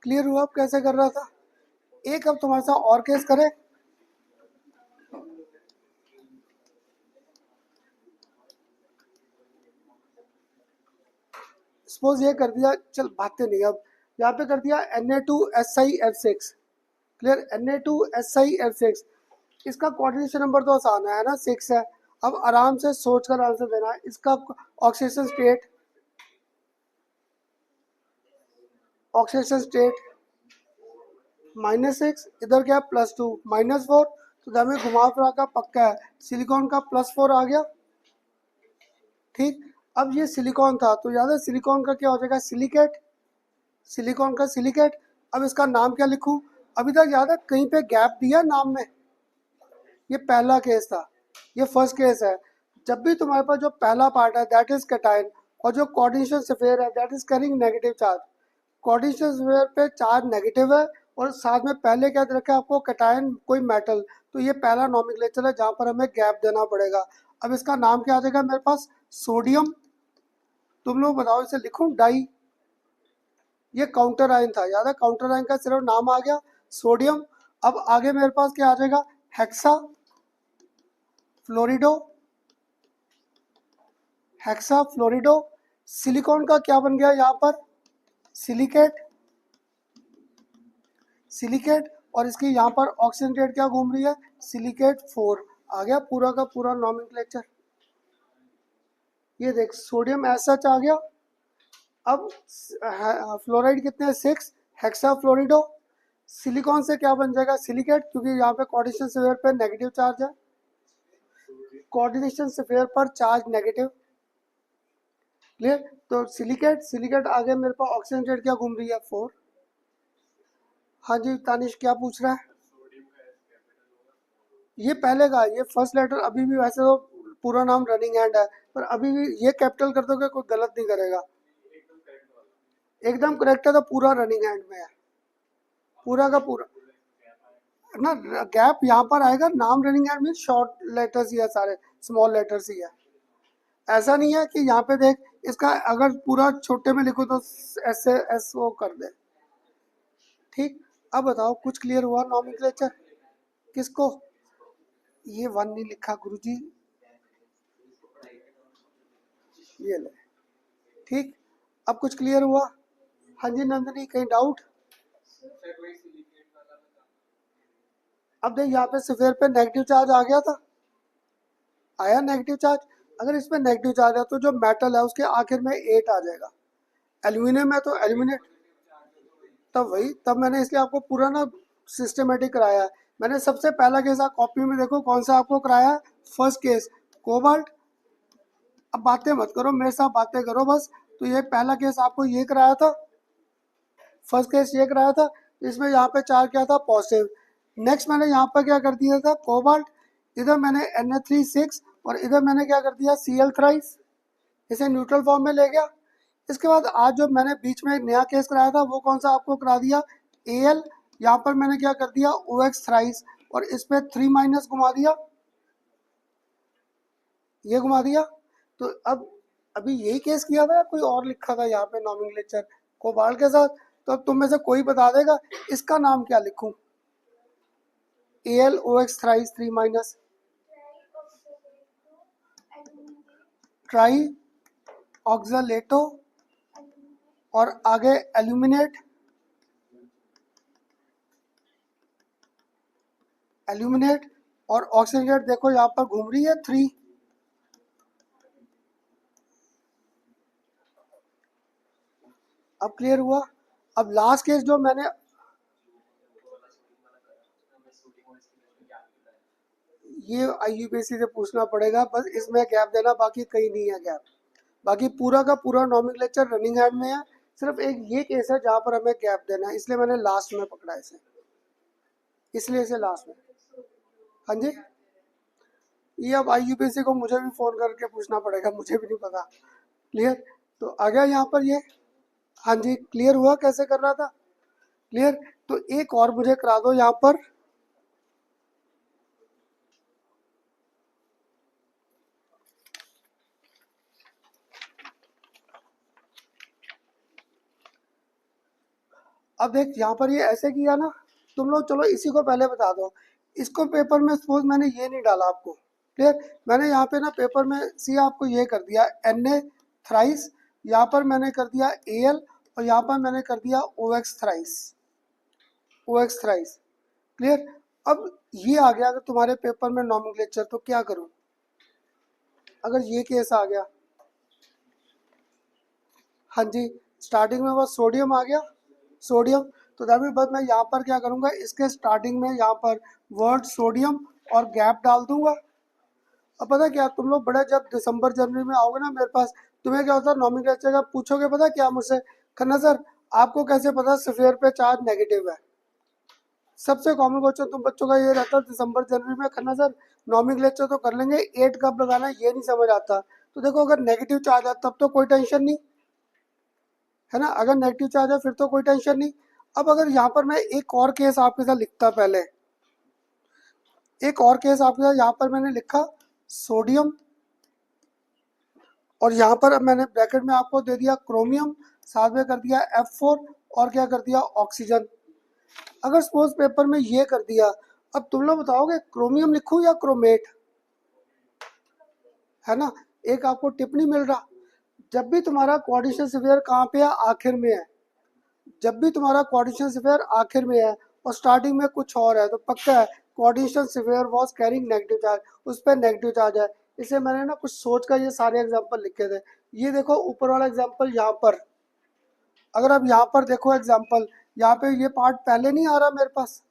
Clear हुआ अब कैसे कर रहा था। एक अब तुम्हारे साथ और केस करें। सपोज ये कर दिया, चल भागते नहीं, अब यहाँ पे कर दिया Na2SiF6। क्लियर, Na2SiF6, इसका कोऑर्डिनेशन नंबर तो आसान है ना, 6 है। अब आराम से सोच कर आंसर देना है। इसका ऑक्सीडेशन स्टेट, ऑक्सीडेशन स्टेट -6, इधर क्या +2, -4, तो हमें घुमा फिरा का पक्का है, सिलिकॉन का +4 आ गया। ठीक, अब ये सिलिकॉन था तो याद है सिलिकॉन का क्या हो जाएगा, सिलिकेट, सिलिकॉन का सिलिकेट। अब इसका नाम क्या लिखूं, अभी तक याद है कहीं पे गैप दिया नाम में, ये पहला केस था, ये फर्स्ट केस है। जब भी तुम्हारे पास जो पहला पार्ट है दैट इज कैटायन, और जो कोऑर्डिनेशन स्फीयर है that is carrying negative charge, coordination sphere पे चार्ज नेगेटिव है और साथ में पहले क्या दे रखा है आपको, कैटायन कोई मेटल, तो ये पहला नॉमेनक्लेचर है जहाँ पर हमें गैप देना पड़ेगा। अब इसका नाम क्या आ जाएगा मेरे पास, सोडियम। तुम लोग बताओ इसे लिखूं डाई, ये काउंटर आयन था, याद है काउंटर आयन का सिर्फ नाम आ गया सोडियम। अब आगे मेरे पास क्या आ जाएगा, हेक्सा फ्लोरिडो, हेक्सा फ्लोरिडो। सिलिकॉन का क्या बन गया यहाँ पर, सिलिकेट, सिलिकेट, और इसकी यहाँ पर ऑक्सीजन रेट क्या घूम रही है, सिलिकेट 4। आ गया पूरा का पूरा नॉमेनक्लेचर। ये देख सोडियम एज सच आ गया। अब फ्लोराइड कितने हैं, 6, हेक्सा फ्लोरिडो। सिलिकॉन से क्या बन जाएगा, सिलिकेट, क्योंकि यहाँ पे कोऑर्डिनेशन स्फीयर पे नेगेटिव चार्ज है, कोऑर्डिनेशन स्फीयर पर चार्ज नेगेटिव। क्लियर, तो सिलिकेट, सिलिकेट आगे मेरे पास ऑक्सीजन रेट क्या घूम रही है, 4। हाँ जी तानिश क्या पूछ रहा है, ये पहले का, ये फर्स्ट लेटर अभी भी, वैसे तो पूरा नाम रनिंग एंड है, पर अभी भी ये कैपिटल कर दोगे कोई गलत नहीं करेगा, एकदम करेक्ट है, तो पूरा रनिंग एंड में है, पूरा का पूरा ना। गैप यहाँ पर आएगा, नाम रनिंग एंड में शॉर्ट लेटर्स ही है सारे, स्मॉल लेटर्स ही है। ऐसा नहीं है कि यहाँ पे देख, इसका अगर पूरा छोटे में लिखो तो ऐसे एस ओ कर दे। ठीक, अब बताओ कुछ क्लियर हुआ नॉमेनक्लेचर किसको, ये 1 नहीं लिखा गुरुजी, ये ले। ठीक, अब कुछ क्लियर हुआ। हाँ जी नंदनी कहीं डाउट। अब देख यहाँ पे सफेयर पे नेगेटिव चार्ज आ गया था, आया नेगेटिव चार्ज। अगर इसमें नेगेटिव चार्ज है तो जो मेटल है उसके आखिर में 8 आ जाएगा। एल्यूमिनियम है तो एल्यूमिनेट, तब वही, तब मैंने इसलिए आपको पूरा ना सिस्टमेटिक कराया है। मैंने सबसे पहला केस आप कॉपी में देखो कौन सा आपको कराया है, फर्स्ट केस कोबाल्ट। अब बातें मत करो मेरे साथ, बातें करो बस। तो ये पहला केस आपको ये कराया था, फर्स्ट केस ये कराया था, इसमें यहाँ पे चार क्या था, पॉजिटिव। नेक्स्ट मैंने यहाँ पर क्या कर दिया था, कोबाल्ट, इधर मैंने Na3 6 और इधर मैंने क्या कर दिया, Cl इसे न्यूट्रल फॉर्म में ले गया। इसके बाद आज जो मैंने बीच में एक नया केस कराया था वो कौन सा आपको करा दिया, Al, यहाँ पर मैंने क्या कर दिया, OX और इस पर 3- घुमा दिया, ये घुमा दिया। तो अब अभी यही केस किया था, कोई और लिखा था यहाँ पे नॉमेनक्लेचर कोबाल्ट के साथ। तो अब तुम में से कोई बता देगा इसका नाम क्या लिखूं, AlOX3 ट्राई ऑक्सालेटो और आगे एल्यूमिनेट, एल्यूमिनेट और ऑक्सीजन देखो यहाँ पर घूम रही है 3। अब क्लियर हुआ। अब लास्ट केस जो मैंने, ये IUPAC से पूछना पड़ेगा, बस इसमें गैप देना, बाकी कहीं नहीं है गैप। बाकी पूरा का पूरा नॉमेनक्लेचर रनिंग हैंड में है, सिर्फ एक ये केस है जहाँ पर हमें गैप देना है, इसलिए मैंने लास्ट में पकड़ा इसे, इसलिए इसे लास्ट में। हाँ जी, ये अब IUPAC को मुझे भी फ़ोन करके पूछना पड़ेगा, मुझे भी नहीं पता। क्लियर, तो आ गया यहाँ पर ये। हाँ जी क्लियर हुआ कैसे कर रहा था, क्लियर। तो एक और मुझे करा दो यहाँ पर, अब देख यहाँ पर ये ऐसे किया ना, तुम लोग चलो इसी को पहले बता दो। इसको पेपर में सपोज मैंने ये नहीं डाला आपको, क्लियर। मैंने यहाँ पे ना पेपर में सी आपको ये कर दिया Na थ्राइस, यहाँ पर मैंने कर दिया Al, और यहाँ पर मैंने कर दिया OX thrice, OX thrice, clear. अब ये आ गया अगर तुम्हारे पेपर में नॉमेनक्लेचर, तो क्या करूँ अगर ये केस आ गया। हाँ जी, स्टार्टिंग में वो सोडियम आ गया, सोडियम, तो दैट मीन बस मैं यहाँ पर क्या करूँगा, इसके स्टार्टिंग में यहाँ पर वर्ड सोडियम और गैप डाल दूंगा। अब पता क्या, तुम लोग बड़े जब दिसंबर जनवरी में आओगे ना मेरे पास, तुम्हें क्या होता है नॉमेनक्लेचर का पूछोगे, पता क्या मुझसे, खन्ना सर आपको कैसे पता स्फीयर पे चार्ज नेगेटिव है। सबसे कॉमन क्वेश्चन तुम बच्चों का ये रहता है दिसंबर जनवरी में, खन्ना सर नॉमेनक्लेचर तो कर लेंगे, 8 कब लगाना है ये नहीं समझ आता। तो देखो अगर नेगेटिव चार्ज है तब तो कोई टेंशन नहीं है ना, अगर नेगेटिव चार्ज है फिर तो कोई टेंशन नहीं। अब अगर यहाँ पर मैं एक और केस आपके साथ लिखता, पहले एक और केस आपके साथ यहाँ पर मैंने लिखा सोडियम, और यहाँ पर अब मैंने ब्रैकेट में आपको दे दिया क्रोमियम, साथ में कर दिया F4, और क्या कर दिया ऑक्सीजन। अगर सपोज पेपर में ये कर दिया, अब तुम लोग बताओगे क्रोमियम लिखूं या क्रोमेट, है ना। एक आपको टिप नहीं मिल रहा, जब भी तुम्हारा कोऑर्डिनेशन स्फीयर कहाँ पे है, आखिर में है। जब भी तुम्हारा कोऑर्डिनेशन स्फीयर आखिर में है और स्टार्टिंग में कुछ और है, तो पक्का है coordination sphere was carrying negative charge, उस पर नेगेटिव चार्ज है। इसे मैंने ना कुछ सोच कर ये सारे एग्जांपल लिखे थे। ये देखो ऊपर वाला एग्जांपल यहाँ पर, अगर आप यहाँ पर देखो एग्जांपल, यहाँ पे ये पार्ट पहले नहीं आ रहा मेरे पास,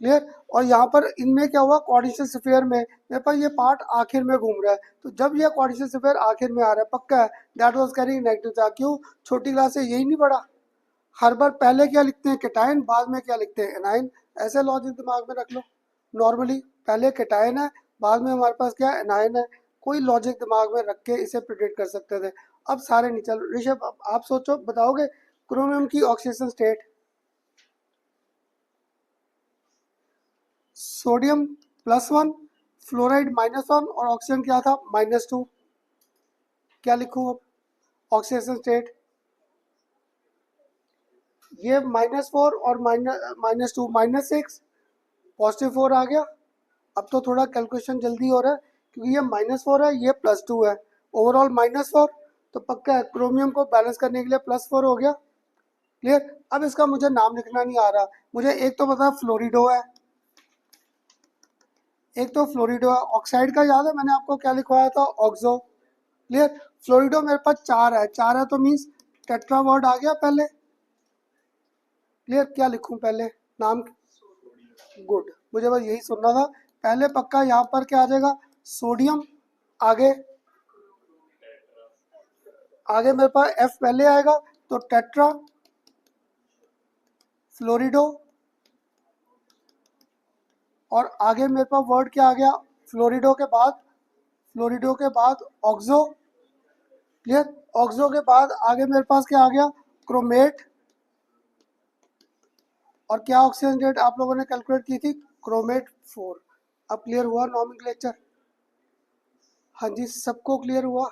क्लियर। और यहाँ पर इनमें क्या हुआ, कोऑर्डिनेशन स्फीयर में मेरे पास ये पार्ट आखिर में घूम रहा है, तो जब ये कोऑर्डिनेशन स्फीयर आखिर में आ रहा है, पक्का है that was carrying negative charge. क्यों, छोटी क्लास से यही नहीं पढ़ा, हर बार पहले क्या लिखते हैं कैटायन, बाद में क्या लिखते हैं एनाइन, ऐसे लॉजिक दिमाग में रख लो। नॉर्मली पहले कैटायन है, बाद में हमारे पास क्या एनाइन है, कोई लॉजिक दिमाग में रख के इसे प्रिडिक्ट कर सकते थे। अब सारे नहीं चल। ऋषभ अब आप सोचो, बताओगे क्रोमियम की ऑक्सीडेशन स्टेट, सोडियम +1, फ्लोराइड -1, और ऑक्सीजन क्या था -2, क्या लिखूं अब ऑक्सीडेशन स्टेट, ये -4 और -2 -6, +4 आ गया। अब तो थोड़ा कैलकुलेशन जल्दी हो रहा है, क्योंकि ये -4 है, ये +2 है, ओवरऑल -4, तो पक्का है क्रोमियम को बैलेंस करने के लिए +4 हो गया, क्लियर। अब इसका मुझे नाम लिखना नहीं आ रहा, मुझे एक तो पता फ्लोरिडो है, एक तो फ्लोरिडो है। ऑक्साइड का याद है मैंने आपको क्या लिखवाया था, ऑक्सो, क्लियर। फ्लोरिडो मेरे पास 4 है, 4 है तो मीन्स टेट्रा वर्ड आ गया पहले, क्लियर। क्या लिखूं पहले नाम, गुड, मुझे बस यही सुनना था पहले, पक्का यहाँ पर क्या आ जाएगा सोडियम, आगे आगे मेरे पास F पहले आएगा, तो टेट्रा फ्लोरिडो, और आगे मेरे पास वर्ड क्या आ गया, फ्लोरिडो के बाद, फ्लोरिडो के बाद ऑक्सो, क्लियर। ऑक्सो के बाद आगे मेरे पास क्या आ गया, क्रोमेट, और क्या ऑक्सीजन रेट आप लोगों ने कैलकुलेट की थी, क्रोमेट 4। अब क्लियर हुआ नॉमेनक्लेचर, हाँ जी सबको क्लियर हुआ,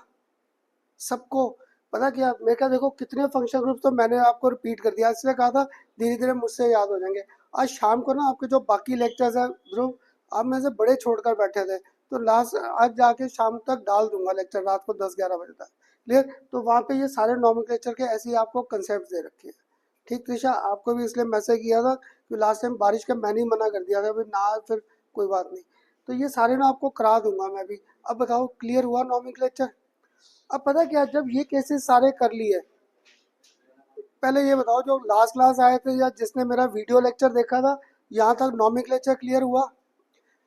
सबको। पता क्या मेरे का देखो कितने फंक्शन ग्रुप तो मैंने आपको रिपीट कर दिया, इसलिए कहा था धीरे धीरे मुझसे याद हो जाएंगे। आज शाम को ना आपके जो बाकी लेक्चर्स हैं ग्रुप, आप में से बड़े छोड़कर बैठे थे, तो लास्ट आज जाके शाम तक डाल दूंगा लेक्चर, रात को 10-11 बजे तक, क्लियर। तो वहाँ पे ये सारे नॉमेनक्लेचर के ऐसे ही आपको कंसेप्ट दे रखे हैं, ठीक त्रिशा। आपको भी इसलिए मैसेज किया था कि लास्ट टाइम बारिश का मैंने ही मना कर दिया था, फिर ना फिर कोई बात नहीं, तो ये सारे ना आपको करा दूंगा मैं भी। अब बताओ क्लियर हुआ नॉमेनक्लेचर। अब पता क्या, जब ये केसेस सारे कर लिए, पहले ये बताओ जो लास्ट क्लास आए थे या जिसने मेरा वीडियो लेक्चर देखा था, यहाँ तक नॉमेनक्लेचर क्लियर हुआ।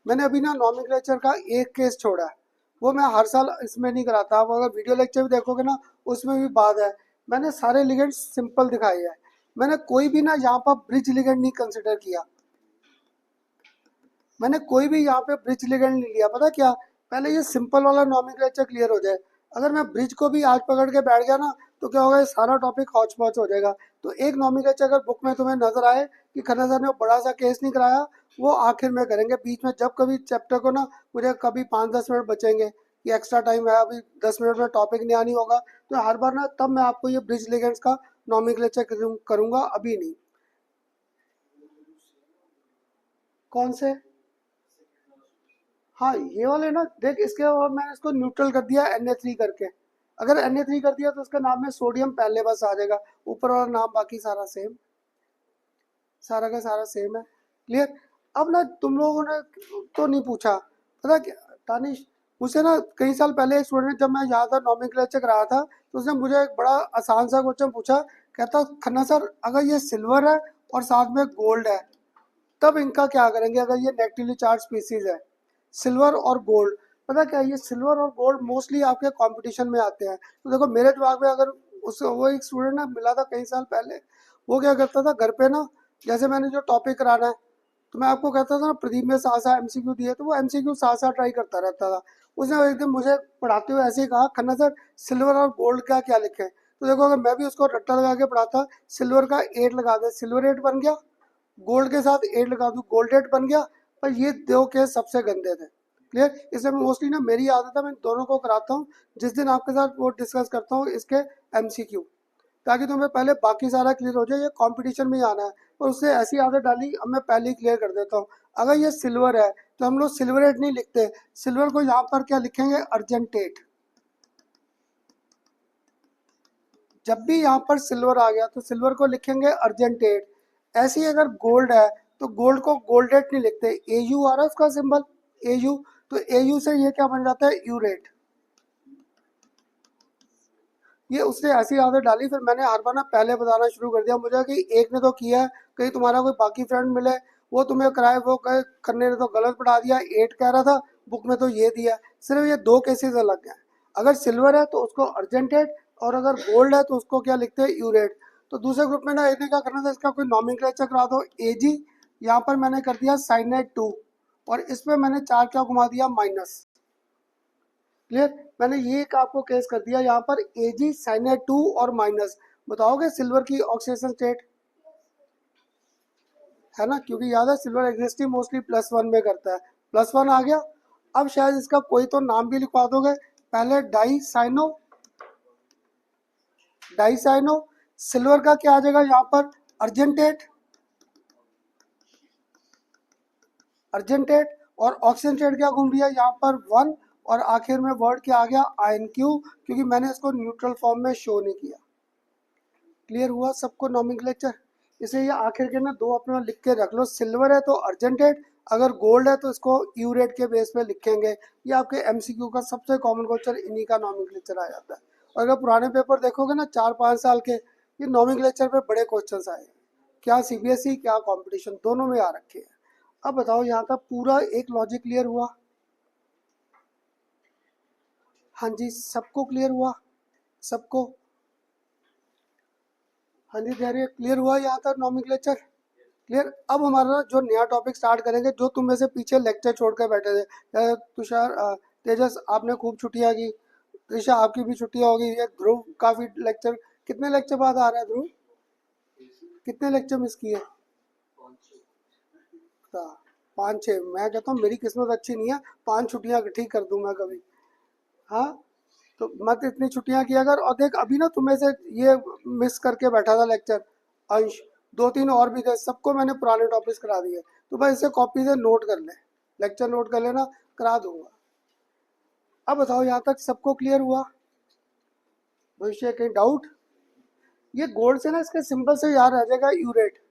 मैंने अभी ना नॉमेनक्लेचर का एक केस छोड़ा है, वो मैं हर साल इसमें नहीं कराता, आप अगर वीडियो लेक्चर भी देखोगे ना उसमें भी बात है। मैंने सारे लिगेंड सिंपल दिखाए हैं, मैंने कोई भी ना यहाँ पर ब्रिज लिगेंड नहीं कंसिडर किया, मैंने कोई भी यहाँ पे ब्रिज लिगेंड नहीं लिया। पता क्या, पहले ये सिंपल वाला नॉमेनक्लेचर क्लियर हो जाए, अगर मैं ब्रिज को भी आज पकड़ के बैठ गया ना, तो क्या होगा, ये सारा टॉपिक हौच पौच हो जाएगा। तो एक नॉमेनक्लेचर अगर बुक में तुम्हें नजर आए कि खन्ना सर ने बड़ा सा केस नहीं कराया, वो आखिर में करेंगे, बीच में जब कभी चैप्टर को ना मुझे कभी 5-10 मिनट बचेंगे कि एक्स्ट्रा टाइम है, अभी 10 मिनट में टॉपिक नहीं आनी होगा, तो हर बार ना तब मैं आपको ये ब्रिज लिगेंड्स का नॉमेनक्लेचर करूंगा, अभी नहीं। कौन से? हाँ ये वाले ना, देख इसके बाद मैंने इसको न्यूट्रल कर दिया Na3 करके। अगर Na3 कर दिया तो उसका नाम में सोडियम पहले बस आ जाएगा, ऊपर वाला नाम बाकी सारा सेम, सारा का सारा सेम है। क्लियर? अब ना तुम लोगों ने तो नहीं पूछा, पता क्या तानिश, मुझसे ना कई साल पहले एक स्टूडेंट, जब मैं यहाँ था नॉमेनक्लेचर करा रहा था, तो उसने मुझे एक बड़ा आसान सा क्वेश्चन पूछा। कहता खन्ना सर, अगर ये सिल्वर है और साथ में गोल्ड है, तब इनका क्या करेंगे अगर ये नेगेटिवली चार्ज स्पीसीज है? सिल्वर और गोल्ड, पता क्या है, ये सिल्वर और गोल्ड मोस्टली आपके कंपटीशन में आते हैं। तो देखो मेरे दिमाग में, अगर उस वो एक स्टूडेंट ना मिला था कई साल पहले, वो क्या करता था घर पे ना, जैसे मैंने जो टॉपिक कराना है, तो मैं आपको कहता था ना प्रदीप में साथ साथ एमसीक्यू दिए, तो वो एमसीक्यू साथ साथ ट्राई करता रहता था। उसने एक दिन मुझे पढ़ाते हुए ऐसे ही कहा, खन्ना सर सिल्वर और गोल्ड का क्या लिखे? तो देखो अगर मैं भी उसको रट्टा लगा के पढ़ाता, सिल्वर का 8 लगा दे, सिल्वर 8 बन गया, गोल्ड के साथ 8 लगा दूं, गोल्ड 8 बन गया। पर ये दो केस सबसे गंदे थे। क्लियर? इसलिए मोस्टली ना मेरी आदत है, मैं दोनों को कराता हूँ, जिस दिन आपके साथ वो डिस्कस करता हूँ इसके एमसीक्यू, ताकि तुम्हें पहले बाकी सारा क्लियर हो जाए, ये कंपटीशन में ही आना है। और उससे ऐसी आदत डाली, अब मैं पहले ही क्लियर कर देता हूँ। अगर ये सिल्वर है तो हम लोग सिल्वरेट नहीं लिखते, सिल्वर को यहाँ पर क्या लिखेंगे? अर्जेंटेट। जब भी यहाँ पर सिल्वर आ गया तो सिल्वर को लिखेंगे अर्जेंटेट। ऐसे ही अगर गोल्ड है तो गोल्ड को गोल्डेट नहीं लिखते, एयू आ रहा है उसका सिंबल, एयू, तो एयू से ये क्या बन जाता है? यूरेट। ये उसने ऐसी आदत डाली, फिर मैंने हर बार ना पहले बताना शुरू कर दिया। मुझे कि एक ने तो किया है, कहीं तुम्हारा कोई बाकी फ्रेंड मिले, वो तुम्हें कराए, वो करने ने तो गलत पढ़ा दिया, 8 कह रहा था बुक में तो ये दिया। सिर्फ ये दो केसेस अलग हैं। अगर सिल्वर है तो उसको अर्जेंटेट, और अगर गोल्ड है तो उसको क्या लिखते हैं? यूरेट। तो दूसरे ग्रुप में ना इन्हें क्या करना था, इसका कोई नॉमेनक्लेचर करा दो, एजी। यहाँ पर मैंने कर दिया साइनेट 2, और इसमें मैंने 4 क्या घुमा दिया? माइनस। क्लियर? मैंने ये एक आपको केस कर दिया यहाँ पर, एजी साइनेट 2 और माइनस। बताओगे सिल्वर की ऑक्सीडेशन स्टेट है ना, क्योंकि याद है सिल्वर एग्जिस्टिंग मोस्टली +1 में करता है। +1 आ गया। अब शायद इसका कोई तो नाम भी लिखवा दोगे। पहले डाई साइनो, सिल्वर का क्या आ जाएगा यहाँ पर? अर्जेंटेट। अर्जेंटेट और ऑक्सीजन स्टेट क्या घूम रही है यहाँ पर? 1। और आखिर में वर्ड क्या आ गया? आयन। क्यू? क्योंकि मैंने इसको न्यूट्रल फॉर्म में शो नहीं किया। क्लियर हुआ सबको नॉमेनक्लेचर? इसे ये आखिर के ना दो अपना लिख के रख लो, सिल्वर है तो अर्जेंटेट, अगर गोल्ड है तो इसको यूरेट के बेस पे लिखेंगे। ये आपके एमसीक्यू का सबसे कॉमन क्वेश्चन, इन्हीं का नॉमेनक्लेचर आ जाता है। और अगर पुराने पेपर देखोगे ना 4-5 साल के, ये नॉमेनक्लेचर पे बड़े क्वेश्चन आए हैं, क्या सीबीएसई क्या कंपटीशन दोनों में आ रखे हैं। अब बताओ यहाँ तक पूरा एक लॉजिक क्लियर हुआ? हाँ जी, सबको क्लियर हुआ? सबको? हाँ जी, धैर्य क्लियर हुआ यहाँ तक नॉमेनक्लेचर? क्लियर? अब हमारा जो नया टॉपिक स्टार्ट करेंगे, जो तुम में से पीछे लेक्चर छोड़ कर बैठे थे, तुषार, तेजस आपने खूब छुट्टियां की, त्रिशा आपकी भी छुट्टियां होगी, ये ध्रुव काफी लेक्चर, कितने लेक्चर बाद आ रहा है ध्रुव? कितने लेक्चर मिस किए? 5-6। मैं कहता हूँ मेरी किस्मत अच्छी नहीं है, 5 छुट्टियां ठीक कर दूं मैं कभी। हाँ, तो मत इतनी छुट्टियां किया कर। और देख अभी ना तुम्हें से ये मिस करके बैठा था लेक्चर, अंश, 2-3 और भी थे, सबको मैंने पुराने टॉपिक्स करा दिए। तो बस इसे कॉपी से नोट कर ले, लेक्चर नोट कर लेना, करा दूंगा। अब बताओ यहाँ तक सबको क्लियर हुआ? भविष्य कहीं डाउट? ये गोल्ड से ना इसके सिंबल से याद रह जाएगा, यूरेट,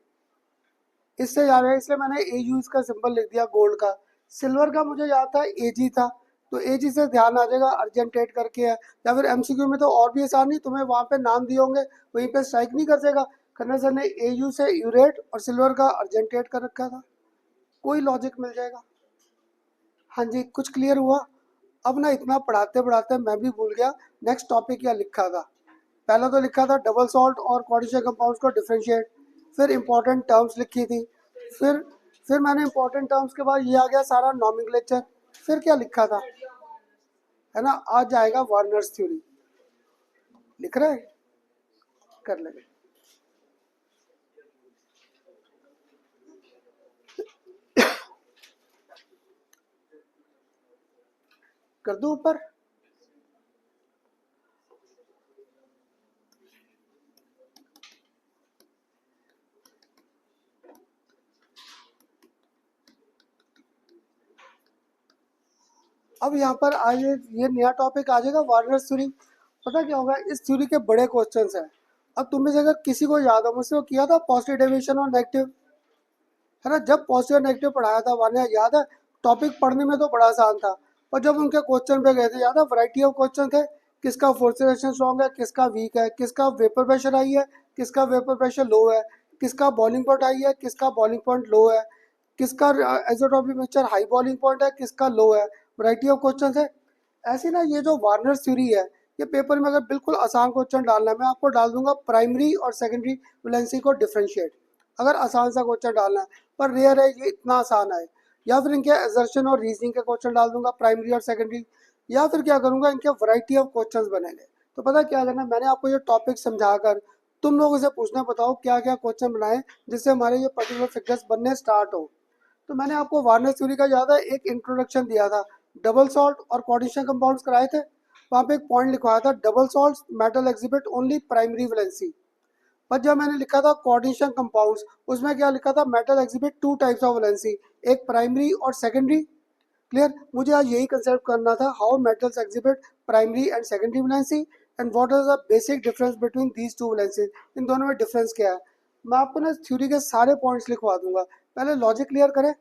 इससे याद है, इसलिए मैंने ए यू इसका सिंबल लिख दिया गोल्ड का। सिल्वर का मुझे याद था एजी था, तो एजी से ध्यान आ जाएगा, अर्जेंटेट करके है। या फिर एमसीक्यू में तो और भी आसान, नहीं तुम्हें वहां पे नाम दिए होंगे, वहीं पे स्ट्राइक नहीं कर देगा। खन्ना सर ने ए यू से यूरेट और सिल्वर का अर्जेंटेट कर रखा था, कोई लॉजिक मिल जाएगा। हाँ जी, कुछ क्लियर हुआ? अब ना इतना पढ़ाते पढ़ाते मैं भी भूल गया नेक्स्ट टॉपिक क्या लिखा था। पहला तो लिखा था डबल सॉल्ट और क्वाड्रेटिक कंपाउंड्स को डिफरेंशिएट, फिर इंपॉर्टेंट टर्म्स लिखी थी, फिर फिर मैंने इंपॉर्टेंट टर्म्स के बाद ये आ गया सारा नॉमेनक्लेचर। फिर क्या लिखा था, है ना, आज जाएगा वार्नर्स थ्योरी, लिख रहे हैं, कर लेंगे। कर दो ऊपर। अब यहाँ पर आज ये नया टॉपिक आ जाएगा वार्नर्स थ्योरी। पता क्या होगा, इस थ्योरी के बड़े क्वेश्चंस हैं। अब तुम में से अगर किसी को याद हो, मुझसे वो किया था पॉजिटिव डेविएशन और नेगेटिव, है ना, जब पॉजिटिव और नेगेटिव पढ़ाया था वरना याद है। टॉपिक पढ़ने में तो बड़ा आसान था, पर जब उनके क्वेश्चन पे गए थे याद है, वैरायटी ऑफ क्वेश्चन थे। किसका फोर्स रिएक्शन स्ट्रॉन्ग है, किसका वीक है, किसका वेपर प्रेशर हाई है, किसका वेपर प्रेशर लो है, किसका बॉइलिंग पॉइंट हाई है, किसका बॉइलिंग पॉइंट लो है, किसका azeotropic mixture high boiling point है, किसका लो है। वैरायटी ऑफ क्वेश्चन है। ऐसे ना ये जो वार्नर्स थ्योरी है, ये पेपर में अगर बिल्कुल आसान क्वेश्चन डालना है, मैं आपको डाल दूंगा प्राइमरी और सेकेंडरी वैलेंसी को डिफरेंशिएट, अगर आसान सा क्वेश्चन डालना है। पर रेयर है ये इतना आसान है। या फिर इनके एजर्शन और रीजनिंग के क्वेश्चन डाल दूंगा प्राइमरी और सेकेंडरी। या फिर क्या करूंगा, इनके वैरायटी ऑफ क्वेश्चंस बनेंगे। तो पता क्या करना, मैंने आपको ये टॉपिक समझाकर तुम लोगों से पूछना, बताओ क्या क्या क्वेश्चन बनाए जिससे हमारे ये पर्टिकुलर फिगर्स बनने स्टार्ट हो। तो मैंने आपको वार्नर थ्योरी का ज़्यादा एक इंट्रोडक्शन दिया था, डबल सॉल्ट और कोऑर्डिनेशन कंपाउंड्स कराए थे। वहाँ पे एक पॉइंट लिखवाया था, double salt metal exhibit only primary valency. पर जब मैंने लिखा था कोऑर्डिनेशन कंपाउंड्स, उसमें क्या लिखा था, metal exhibit two types of valency, एक प्राइमरी और सेकेंडरी। क्लियर, मुझे आज यही कंसेप्ट करना था, how metals exhibit primary and secondary valency and what is the basic difference between these two valencies, इन दोनों में डिफरेंस क्या है। मैं आपको ना थ्योरी के सारे पॉइंट्स लिखवा दूंगा। पहले लॉजिक क्लियर करें।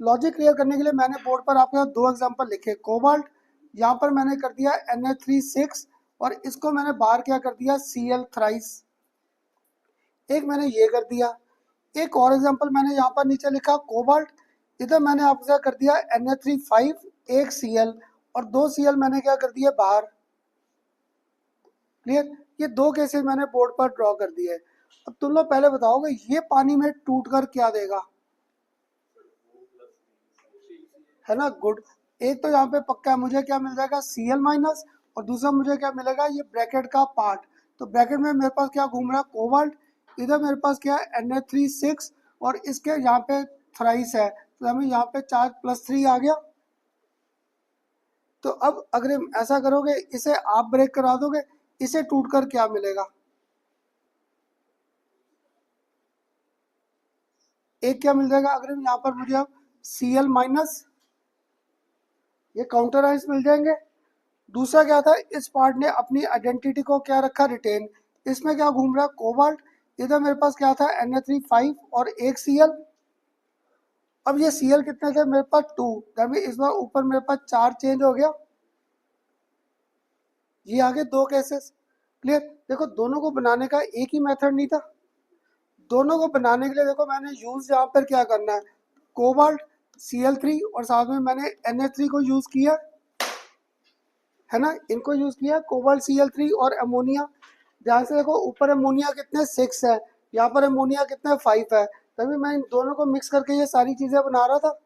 लॉजिक क्लियर करने के लिए मैंने बोर्ड पर आपके साथ दो एग्जांपल लिखे, कोबाल्ट, यहाँ पर मैंने कर दिया Na3 6 और इसको मैंने बाहर क्या कर दिया, Cl थ्राइस। एक मैंने ये कर दिया। एक और एग्जांपल मैंने यहाँ पर नीचे लिखा कोबाल्ट, इधर मैंने आपसे कर दिया Na3 5, एक Cl और दो Cl मैंने क्या कर दिया बाहर। क्लियर, ये दो केसेस मैंने बोर्ड पर ड्रॉ कर दिए। अब तुम लोग पहले बताओगे ये पानी में टूट कर क्या देगा, है ना, गुड। एक तो यहाँ पे पक्का है, मुझे क्या मिल जाएगा, Cl-, और दूसरा मुझे क्या मिलेगा, ये ब्रैकेट का पार्ट। तो ब्रैकेट में मेरे पास क्या घूम रहा है, कोबाल्ट, इधर मेरे पास क्या है Na3 6 और इसके यहाँ पे थ्राइस है, तो हमें यहाँ पे चार्ज +3 आ गया। तो अब अगर हम ऐसा करोगे, इसे आप ब्रेक करा दोगे, इसे टूट कर क्या मिलेगा, एक क्या मिल जाएगा, अगर हम यहाँ पर मुझे अब Cl-, ये काउंटर आइंस मिल जाएंगे। दूसरा क्या था, इस पार्ट ने अपनी आइडेंटिटी को क्या रखा, रिटेन। इसमें क्या घूम रहा है, कोबाल्ट, इधर मेरे पास क्या था, Na3 5 और एक Cl। अब ये Cl कितने थे मेरे पास, 2, तभी इस बार ऊपर मेरे पास 4 चेंज हो गया। ये आगे दो केसेस। क्लियर, देखो दोनों को बनाने का एक ही मेथड नहीं था। दोनों को बनाने के लिए देखो मैंने यूज यहाँ पर क्या करना है, कोबाल्ट, Cl3 और साथ में मैंने Na3 को यूज किया, है ना, इनको यूज किया, कोबाल्ट Cl3 और अमोनिया। ध्यान से देखो ऊपर अमोनिया कितने 6 है, यहाँ पर अमोनिया कितने 5 है, तभी मैं इन दोनों को मिक्स करके ये सारी चीजें बना रहा था।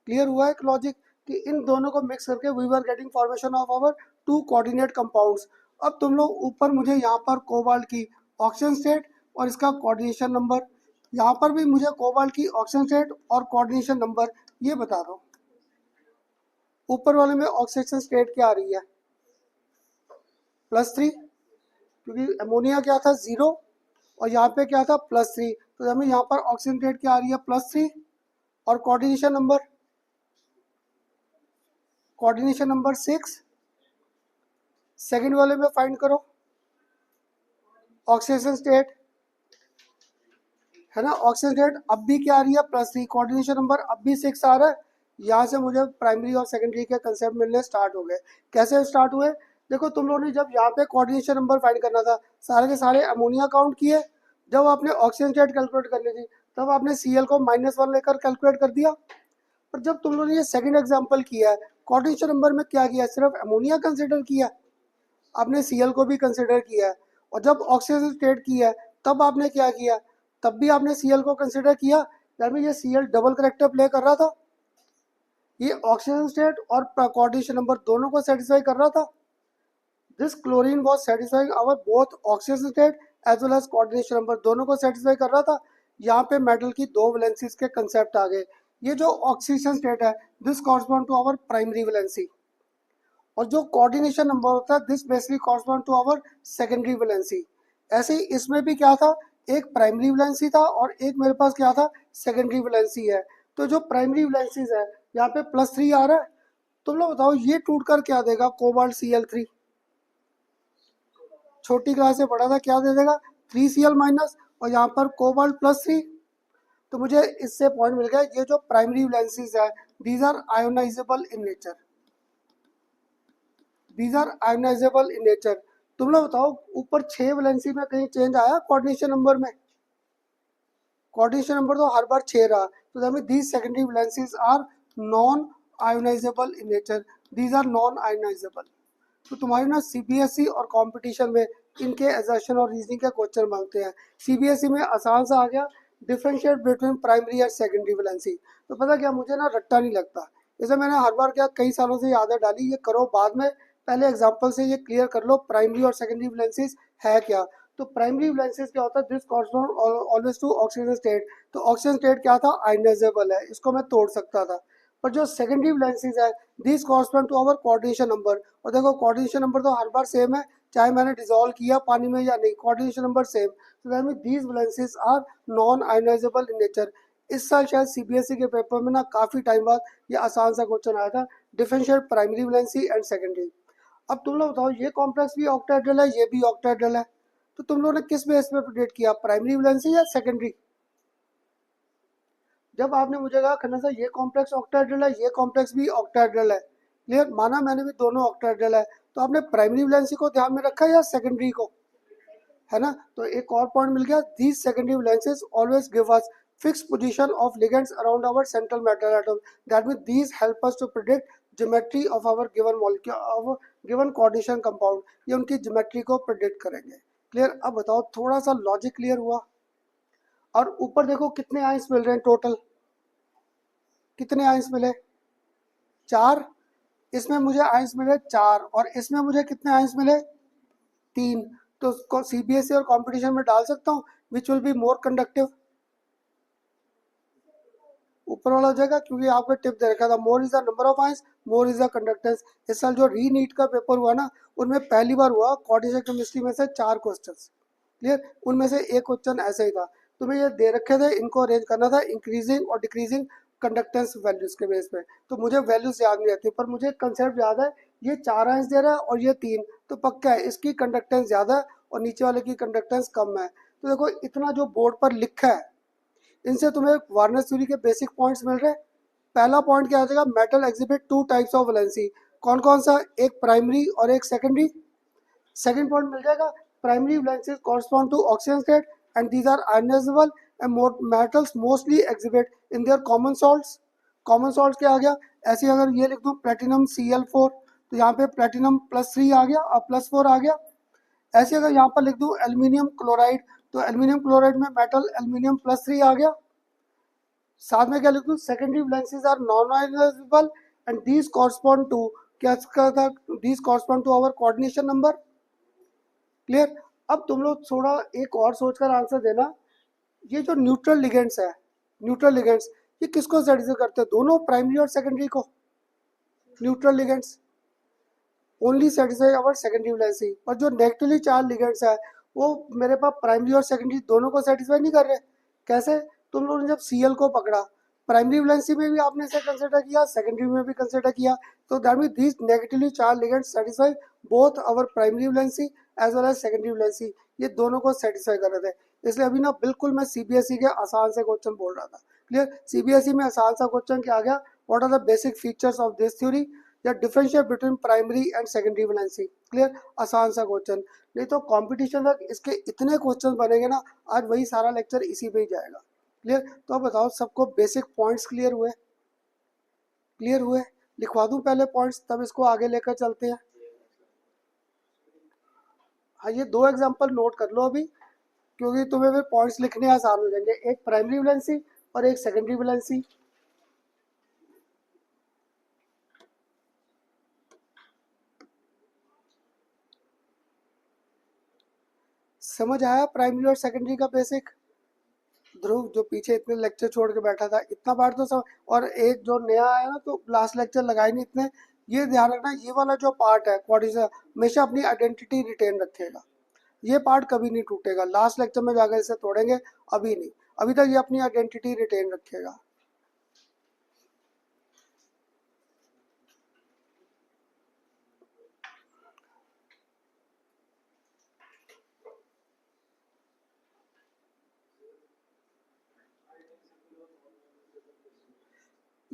क्लियर हुआ एक लॉजिक, कि इन दोनों को मिक्स करके we were getting formation of our two coordinate compounds. अब तुम लोग ऊपर मुझे यहाँ पर कोबाल्ट की ऑक्सीजन स्टेट और इसका कोऑर्डिनेशन नंबर, यहाँ पर भी मुझे कोबाल्ट की ऑक्सीजन स्टेट और कोऑर्डिनेशन नंबर ये बता दो। ऊपर वाले में ऑक्सीजन स्टेट क्या आ रही है, +3, क्योंकि अमोनिया क्या था 0 और यहाँ पे क्या था +3, तो हमें यहाँ पर ऑक्सीजन स्टेट क्या आ रही है, +3। और कोऑर्डिनेशन नंबर 6 सेकंड वाले में फाइंड करो, ऑक्सीजन स्टेट, है ना, ऑक्सीजन स्टेट अब भी क्या आ रही है, +3, कोऑर्डिनेशन नंबर अब भी 6 आ रहा है। यहाँ से मुझे प्राइमरी और सेकेंडरी के कंसेप्ट मिलने स्टार्ट हो गए। कैसे स्टार्ट हुए, देखो तुम लोगों ने जब यहाँ पे कोऑर्डिनेशन नंबर फाइंड करना था, सारे के सारे अमोनिया काउंट किए। जब आपने ऑक्सीजन स्टेट कैलकुलेट करनी थी, तब आपने Cl को -1 लेकर कैलकुलेट कर दिया। पर जब तुम लोगों ने ये सेकंड एग्जांपल किया है, कोऑर्डिनेशन नंबर में क्या किया, सिर्फ अमोनिया कंसिडर किया, आपने Cl को भी कंसिडर किया है। और जब ऑक्सीजन स्टेट किया है, तब आपने क्या किया, तब भी आपने Cl को कंसिडर किया, यानी ये Cl डबल करेक्टर प्ले कर रहा था। ये ऑक्सीजन स्टेट और कोऑर्डिनेशन नंबर दोनों को सेटिस्फाई कर रहा था। This chlorine was satisfying our both oxygen state as well as coordination number, दोनों को सेटिस्फाई कर रहा था। यहाँ पे मेटल की दो वैलेंसीज के कंसेप्ट आ गए। ये जो ऑक्सीजन स्टेट है, this correspond to our primary valency, और जो कोऑर्डिनेशन नंबर होता है, this basically correspond to our secondary valency. ऐसे ही इसमें भी क्या था, एक प्राइमरी वैलेंसी था और एक मेरे पास क्या था, सेकेंडरी वैलेंसी है। तो जो प्राइमरी वैलेंसीज है, यहाँ पे +3 आ रहा है, तुम लोग बताओ ये टूट कर क्या देगा, कोबाल्ट Cl3। छोटी क्लास से पढ़ा था, क्या दे देगा 3Cl-, और यहाँ पर कोबाल्ट +3। तो मुझे इससे पॉइंट मिल गया, ये जो प्राइमरी वैलेंसीज है these are ionisable in nature, these are ionisable in nature. तुम लोग बताओ ऊपर 6 वैलेंसी में कहीं चेंज आया कोऑर्डिनेशन नंबर में? कोऑर्डिनेशन नंबर तो हर बार 6 रहा, तो that means these secondary valencies are non ionisable in nature, these are non ionisable. तो तुम्हारी ना सीबीएसई और कंपटीशन में इनके एजर्शन और रीजनिंग के क्वेश्चन मांगते हैं। सीबीएसई में आसान सा आ गया, डिफरेंशिएट बिटवीन प्राइमरी और सेकेंडरी वैलेंसी। तो पता क्या, मुझे ना रट्टा नहीं लगता, जैसे मैंने हर बार क्या कई सालों से आदत डाली, ये करो बाद में, पहले एग्जाम्पल से ये क्लियर कर लो प्राइमरी और सेकेंडरी वैलेंसीज है क्या। तो प्राइमरी वैलेंसीज क्या होता है, this correspond always to oxygen state. तो ऑक्सीजन स्टेट क्या था, आयनाइजेबल है, इसको मैं तोड़ सकता था। पर जो सेकेंडरी वैलेंसीज है this correspond to our coordination number. और देखो कोऑर्डिनेशन नंबर तो हर बार सेम है, चाहे मैंने डिसॉल्व किया पानी में या नहीं, कोऑर्डिनेशन नंबर सेम। तो that means these valencies are non ionisable in nature. इस साल शायद सीबीएसई के पेपर में ना काफी टाइम बाद ये आसान सा क्वेश्चन आया था, differentiate primary valency and secondary. अब तुम लोग बताओ ये कॉम्प्लेक्स भी ऑक्टाहेड्रल है, ये भी ऑक्टाहेड्रल है, तो तुम लोगों ने किस बेस पे प्रेडिक्ट किया, प्राइमरी वैलेंसी या सेकेंडरी? जब आपने मुझे कहा खन्ना सर ये कॉम्प्लेक्स ऑक्टाहेड्रल है, ये कॉम्प्लेक्स भी ऑक्टाहेड्रल है, क्लियर, माना मैंने भी दोनों ऑक्टाहेड्रल है, तो आपने प्राइमरी वैलेंसी को ध्यान में रखा या सेकेंडरी को, है ना। तो एक और पॉइंट मिल गया, these secondary valencies always give us fix position of ligands around our central metal atom, that means these help us to predict geometry of our given molecule of given coordination compound, ये उनकी geometry को predict करेंगे, clear. अब बताओ थोड़ा सा logic clear हुआ? और ऊपर देखो कितने आइंस मिल रहे हैं टोटल, कितने आइंस मिले, 4। इसमें मुझे आइंस मिले 4 और इसमें मुझे कितने आइंस मिले, 3। तो उसको सीबीएसई और कंपटीशन में डाल सकता हूँ, which will be more conductive, ऊपर वाला हो जाएगा, क्योंकि आपको टिप दे रखा था more is the number of ions more is the conductance. इस साल जो री नीट का पेपर हुआ ना, उनमें पहली बार हुआ कोऑर्डिनेशन केमिस्ट्री में से 4 क्वेश्चंस, क्लियर, उनमें से एक क्वेश्चन ऐसे ही था। तुम्हें ये दे रखे थे, इनको अरेंज करना था इंक्रीजिंग और डिक्रीजिंग कंडक्टेंस वैल्यूज के बेस पे, तो मुझे वैल्यूज याद नहीं रहती, पर मुझे कंसेप्ट याद है, ये 4 आइंस दे रहा है और ये 3, तो पक्का है इसकी कंडक्टेंस ज़्यादा है और नीचे वाले की कंडक्टेंस कम है। तो देखो इतना जो बोर्ड पर लिखा है, इनसे तुम्हें वार्नर थ्योरी के बेसिक पॉइंट्स मिल रहे हैं। पहला पॉइंट क्या आ जाएगा, metal exhibit 2 types of valency, कौन कौन सा, एक प्राइमरी और एक सेकेंडरी। सेकंड पॉइंट मिल जाएगा, primary valencies correspond to oxygen state and these are ionisable and metals mostly exhibit in their common salts. Common salt क्या आ गया, ऐसे अगर ये लिख दूं प्लेटिनम Cl4, तो यहाँ पे प्लेटिनम +3 आ गया और +4 आ गया। ऐसे अगर यहाँ पर लिख दूं एल्यूमिनियम क्लोराइड, तो एल्यूमिनियम क्लोराइड में मेटल एल्यूमिनियम +3 आ गया। साथ में क्या लिख दूं, secondary valencies are non ionisable and these correspond to, क्या था, these correspond to our coordination number, clear. अब तुम लोग थोड़ा एक और सोचकर आंसर देना, ये जो न्यूट्रल लिगेंड्स है, न्यूट्रल लिगेंड्स ये किसको सेटिस्फाई करते हैं, दोनों प्राइमरी और सेकेंडरी को। न्यूट्रल लिगेंड्स ओनली सेटिस्फाई अवर सेकेंडरी वैलेंसी, और जो नेगेटिवली चार्ज लिगेंड्स है वो मेरे पास प्राइमरी और सेकेंडरी दोनों को सेटिस्फाई नहीं कर रहे। कैसे, तुम लोगों ने जब Cl को पकड़ा, प्राइमरी वैलेंसी में भी आपने इसे कंसिडर किया, सेकेंडरी में भी कंसिडर किया, तो that means these negatively charge ligands satisfy both our primary valency as well as secondary valency, ये दोनों को सेटिस्फाई कर रहे थे। इसलिए अभी ना बिल्कुल मैं सीबीएसई के आसान से क्वेश्चन बोल रहा था, क्लियर। सीबीएसई में आसान सा क्वेश्चन क्या आ गया, what are the basic features of this theory, या differentiate between primary and secondary valency, clear, आसान सा क्वेश्चन। नहीं तो कंपटीशन में इसके इतने क्वेश्चन बनेंगे ना, आज वही सारा लेक्चर इसी पे ही जाएगा, क्लियर। तो अब बताओ सबको बेसिक पॉइंट्स क्लियर हुए, क्लियर हुए, लिखवा दूं पहले पॉइंट्स तब इसको आगे लेकर चलते हैं। हाँ ये 2 एग्जांपल नोट कर लो अभी, क्योंकि तुम्हें फिर पॉइंट्स लिखने आसान हो जाएंगे, एक प्राइमरी वैलेंसी और एक सेकेंडरी वैलेंसी। समझ आया प्राइमरी और सेकेंडरी का बेसिक? ध्रुव जो पीछे इतने लेक्चर छोड़ के बैठा था, इतना बार तो सब, और एक जो नया आया ना तो लास्ट लेक्चर लगाए नहीं इतने। ये ध्यान रखना, ये वाला जो पार्ट है कोऑर्डिनेशन हमेशा अपनी आइडेंटिटी रिटेन रखेगा, ये पार्ट कभी नहीं टूटेगा, लास्ट लेक्चर में जाकर इसे तोड़ेंगे, अभी नहीं, अभी तक ये अपनी आइडेंटिटी रिटेन रखेगा।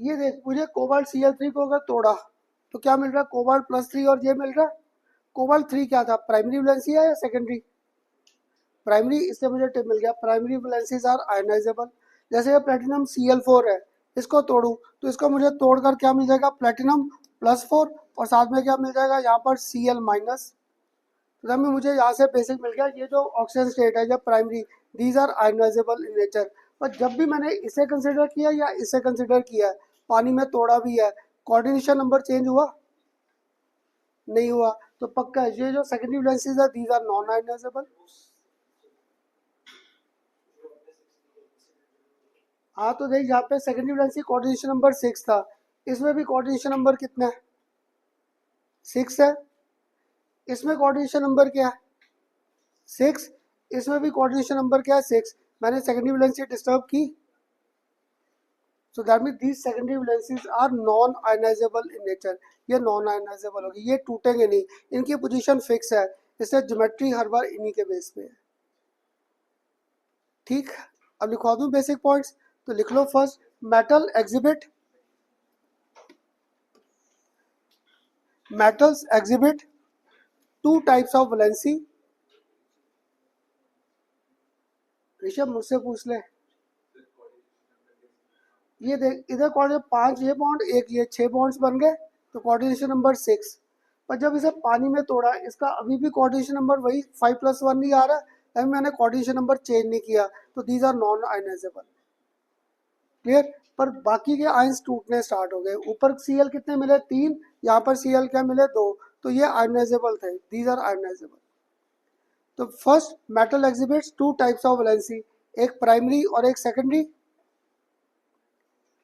ये देख, मुझे कोबाल्ट Cl3 को अगर तोड़ा तो क्या मिल रहा है, कोबाल्ट +3 और ये मिल रहा है। कोबाल्ट 3 क्या था, प्राइमरी वैलेंसी है या सेकेंडरी, प्राइमरी, इससे मुझे टिप मिल गया, प्राइमरी वैलेंसीज आर आयनाइजेबल। जैसे ये प्लेटिनम Cl4 है, इसको तोड़ूं तो इसको मुझे तोड़कर क्या मिल जाएगा, प्लेटिनम +4 और साथ में क्या मिल जाएगा यहाँ पर Cl-। तो तब मुझे यहाँ से बेसिक मिल गया, ये जो ऑक्सीजन स्टेट है, जब primary, these are ionisable in nature. पर जब भी मैंने इसे कंसिडर किया या इसे कंसिडर किया है, पानी में तोड़ा भी है, कोऑर्डिनेशन नंबर चेंज हुआ नहीं हुआ। तो पक्का है ये जो सेकेंडरी वैलेंसीज है, दीज आर नॉन आयनाइजेबल। हाँ तो देख, यहाँ पे सेकेंडरी वैलेंसी कोऑर्डिनेशन नंबर 6 था, इसमें भी कोऑर्डिनेशन नंबर कितना है, 6 है। इसमें कोऑर्डिनेशन नंबर क्या है, 6। इसमें भी कोऑर्डिनेशन नंबर क्या है, 6। मैंने सेकेंडरी वैलेंसी डिस्टर्ब की, so that mean these secondary valencies are non ionisable in nature. ये नॉन आयनाइजेबल होगी, ये टूटेंगे नहीं, इनकी पोजीशन फिक्स है, इससे ज्योमेट्री हर बार इन्हीं के बेस पे है। ठीक, अब लिखवा दूं बेसिक पॉइंट्स, तो लिख लो first, metal exhibit, metals exhibit two types of valency। Rishabh मुझसे पूछ ले, ये देख इधर कोऑर्डिनेशन 5 ये बॉन्ड, एक ये 6 बॉन्ड्स बन गए, तो कोऑर्डिनेशन नंबर 6। पर जब इसे पानी में तोड़ा, इसका अभी भी कोऑर्डिनेशन नंबर वही 5+1 ही आ रहा है, तभी मैंने कोऑर्डिनेशन नंबर चेंज नहीं किया, तो these are non ionisable. Clear, पर बाकी के आयंस टूटने स्टार्ट हो गए, ऊपर Cl कितने मिले, 3, यहाँ पर Cl क्या मिले, 2, तो ये आयनाइजेबल थे, दीज आर आयनाइजेबल। तो first, metal exhibits two types of valency, एक प्राइमरी और एक secondary.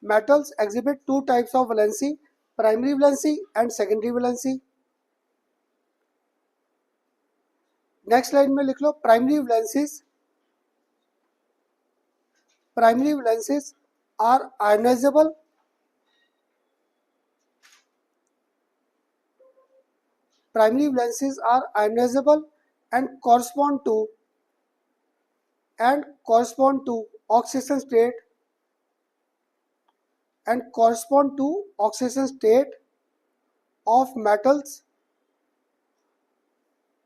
Metals exhibit two types of valency, primary valency and secondary valency. Next line में लिख लो, primary valencies, primary valencies are ionizable, primary valencies are ionizable and correspond to oxidation state of metals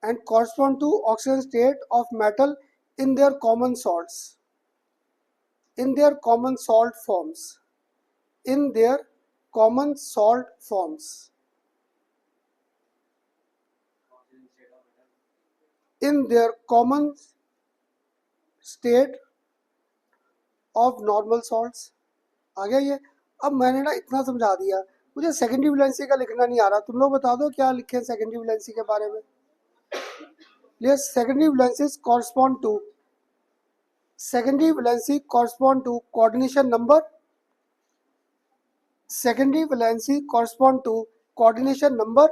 and correspond to oxidation state of metal in their common salts, in their common salt forms, in their common salt forms, in their common state of normal salts। आ गया ये। अब मैंने ना इतना समझा दिया, मुझे secondary valency का लिखना नहीं आ रहा, तुम लोग बता दो क्या लिखे सेकेंडरी वैलेंसी के बारे में। Yes, secondary valencies correspond to, secondary valency correspond to coordination number, secondary valency correspond to coordination number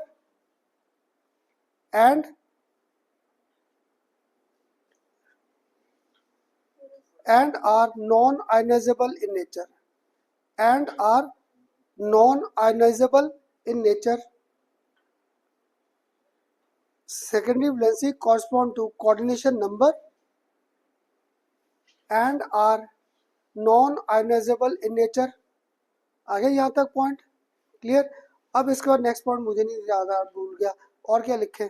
and are non-ionizable in nature, and are non-ionizable in nature। secondary valency correspond to coordination number and are non-ionizable in nature। आ गया यहाँ तक point, clear. अब इसके बाद next point मुझे नहीं याद आ, भूल गया, और क्या लिखे,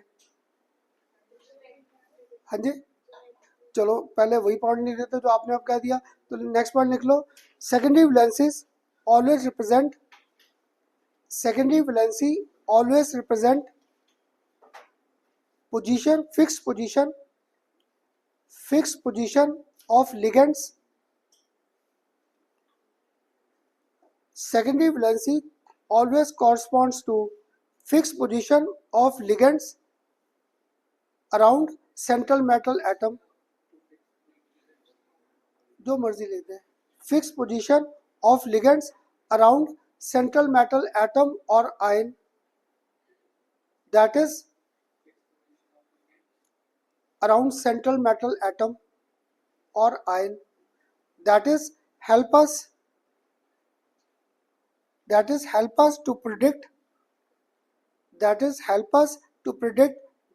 हाँ जी चलो पहले वही पॉइंट लिख लेते जो आपने अब कह दिया, तो नेक्स्ट पॉइंट लिख लो, secondary valencies always represent, secondary valency always represent position, fix position of ligands. secondary valency always corresponds to fixed position of ligands around central metal atom, जो मर्जी लेते हैं, fixed position of ligands around central metal atom or ion, that is around central metal atom or ion, that is help us to predict,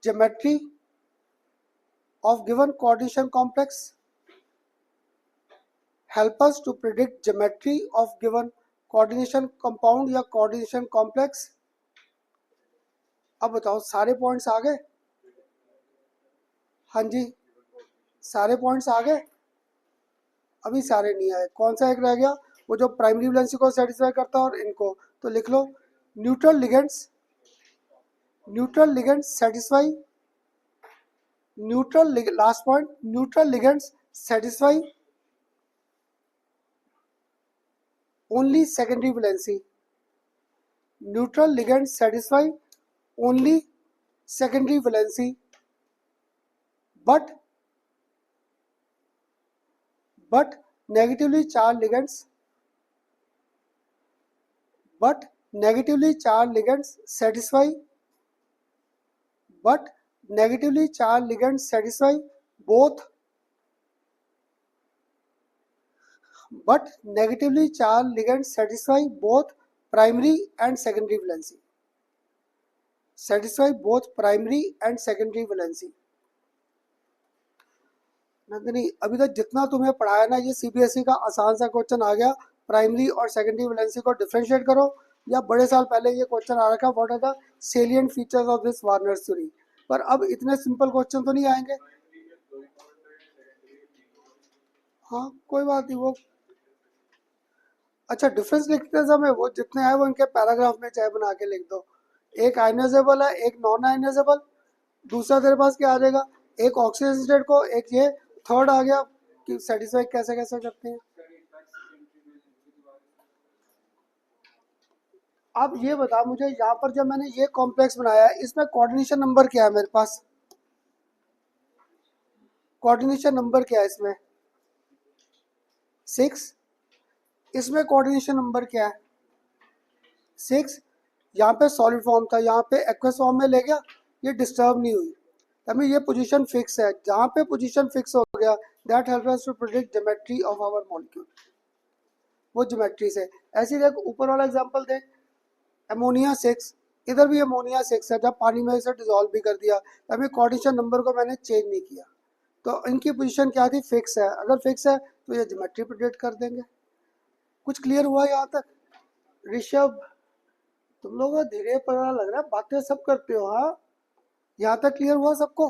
geometry of given coordination complex, help us to predict geometry of given coordination compound या coordination complex. अब बताओ सारे points आ गए? हाँ जी, सारे points आ गए? अभी सारे नहीं आए। कौन सा एक रह गया? वो जो प्राइमरी वैलेंसी को सेटिस्फाई करता है और इनको। तो लिख लो neutral ligands, neutral ligands satisfy, neutral last point, neutral ligands satisfy only secondary valency, neutral ligands satisfy only secondary valency, but negatively charged ligands, but negatively charged ligands satisfy, but negatively charged ligands satisfy both, but negatively charged ligands satisfy both primary and secondary valency, satisfy both primary and secondary valency। Nandini, अभी तक जितना तुम्हें पढ़ाया ना, ये CBSE का आसान सा क्वेश्चन आ गया। प्राइमरी और सेकेंडरी वैलेंसी को डिफरेंशिएट करो, या बड़े साल पहले ये क्वेश्चन आ रखा, what are the salient features of this Werner theory. पर अब इतने सिंपल क्वेश्चन तो नहीं आएंगे। हाँ कोई बात नहीं, वो अच्छा डिफरेंस लिखते समय वो जितने हैं वो इनके पैराग्राफ में चाहे बना के लिख दो। एक आयनाइजेबल है, एक नॉन आयनाइजेबल। दूसरा तेरे पास क्या आ जाएगा? एक ऑक्सीजन स्टेट को, एक ये थर्ड आ गया कि सेटिस्फाई कैसे कैसे करते हैं। अब ये बता मुझे, यहाँ पर जब मैंने ये कॉम्प्लेक्स बनाया इसमें कोऑर्डिनेशन नंबर क्या है मेरे पास? कोऑर्डिनेशन नंबर क्या है इसमें? 6। इसमें कोऑर्डिनेशन नंबर क्या है? 6। यहाँ पे सॉलिड फॉर्म था, यहाँ पे एक्वस फॉर्म में ले गया, ये डिस्टर्ब नहीं हुई, तभी ये पोजीशन फिक्स है। जहाँ पे पोजीशन फिक्स हो गया, that help us to predict geometry of our molecule, वो ज्योमेट्री से। ऐसे देख ऊपर वाला एग्जांपल देख, अमोनिया 6, इधर भी अमोनिया 6 है, जब पानी में इसे डिजोल्व भी कर दिया, तभी कोऑर्डिनेशन नंबर को मैंने चेंज नहीं किया, तो इनकी पोजीशन क्या थी? फिक्स है। अगर फिक्स है तो ये ज्योमेट्री प्रेडिक्ट कर देंगे। कुछ क्लियर हुआ यहाँ तक? ऋषभ, तुम लोगों को धीरे पता लग रहा है, बातें सब करते हो। हाँ, यहाँ तक क्लियर हुआ सबको?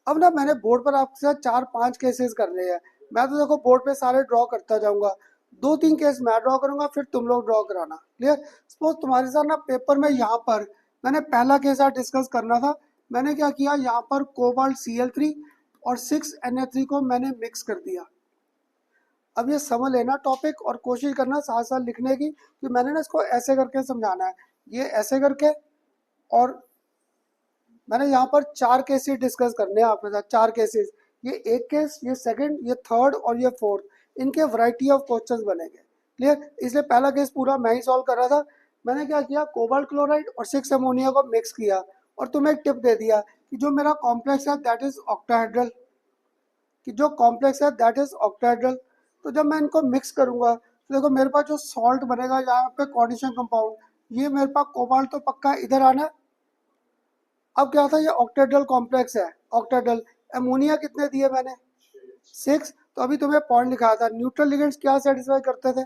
अब ना मैंने बोर्ड पर आपके साथ 4-5 केसेस कर रहे हैं। मैं तो देखो बोर्ड पे सारे ड्रॉ करता जाऊंगा, 2-3 केस मैं ड्रॉ करूंगा, फिर तुम लोग ड्रॉ कराना। क्लियर? सपोज तुम्हारे साथ ना पेपर में यहाँ पर मैंने पहला केस आज डिस्कस करना था, मैंने क्या किया, यहाँ पर कोबाल्ट Cl3 और 6Na3 को मैंने मिक्स कर दिया। अब ये समझ लेना टॉपिक और कोशिश करना साथ साथ लिखने की, कि मैंने ना इसको ऐसे करके समझाना है, ये ऐसे करके। और मैंने यहाँ पर 4 केसेस डिस्कस करने हैं आपके साथ, 4 केसेस, ये एक केस, ये सेकंड, ये थर्ड और ये फोर्थ, इनके वैरायटी ऑफ क्वेश्चंस बनेंगे। क्लियर? इसलिए पहला केस पूरा मैं ही सॉल्व कर रहा था। मैंने क्या किया, कोबाल्ट क्लोराइड और 6 अमोनिया को मिक्स किया, और तुम्हें एक टिप दे दिया कि जो मेरा कॉम्प्लेक्स है दैट इज ऑक्टाहेड्रल, कि जो कॉम्प्लेक्स है दैट इज ऑक्टाहेड्रल। तो जब मैं इनको मिक्स करूंगा तो देखो मेरे पास जो सॉल्ट बनेगा यहाँ पे कोऑर्डिनेशन कंपाउंड, ये मेरे पास कोबाल्ट तो पक्का इधर आना है। अब क्या था, ये ऑक्टाहेड्रल कॉम्प्लेक्स है, ऑक्टाहेड्रल। अमोनिया कितने दिए मैंने? 6। तो अभी तुम्हें पॉइंट लिखाया था, न्यूट्रल लिगेंड्स क्या सेटिस्फाई करते थे?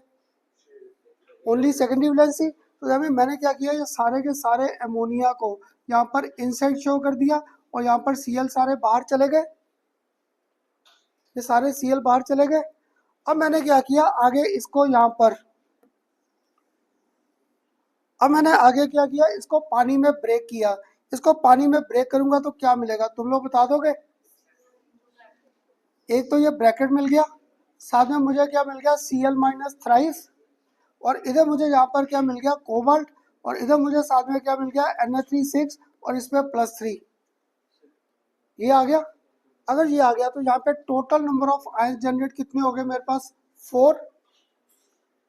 Only secondary valency. तो अभी मैंने क्या किया, ये सारे के सारे अमोनिया को यहाँ पर इनसाइड शो कर दिया, और यहाँ पर Cl सारे बाहर चले गए, ये सारे Cl बाहर चले गए। अब मैंने क्या किया, आगे इसको यहाँ पर, अब मैंने आगे क्या किया, इसको पानी में ब्रेक किया। इसको पानी में ब्रेक करूंगा तो क्या मिलेगा, तुम लोग बता दोगे? एक तो ये ब्रैकेट मिल गया, साथ में मुझे क्या मिल गया, Cl- थ्राइस, और इधर मुझे यहाँ पर क्या मिल गया, कोबाल्ट, और इधर मुझे साथ में क्या मिल गया, Na3 6, और इसमें +3, ये आ गया। अगर ये आ गया तो यहाँ पे total number of ions generate कितने हो गए मेरे पास? 4।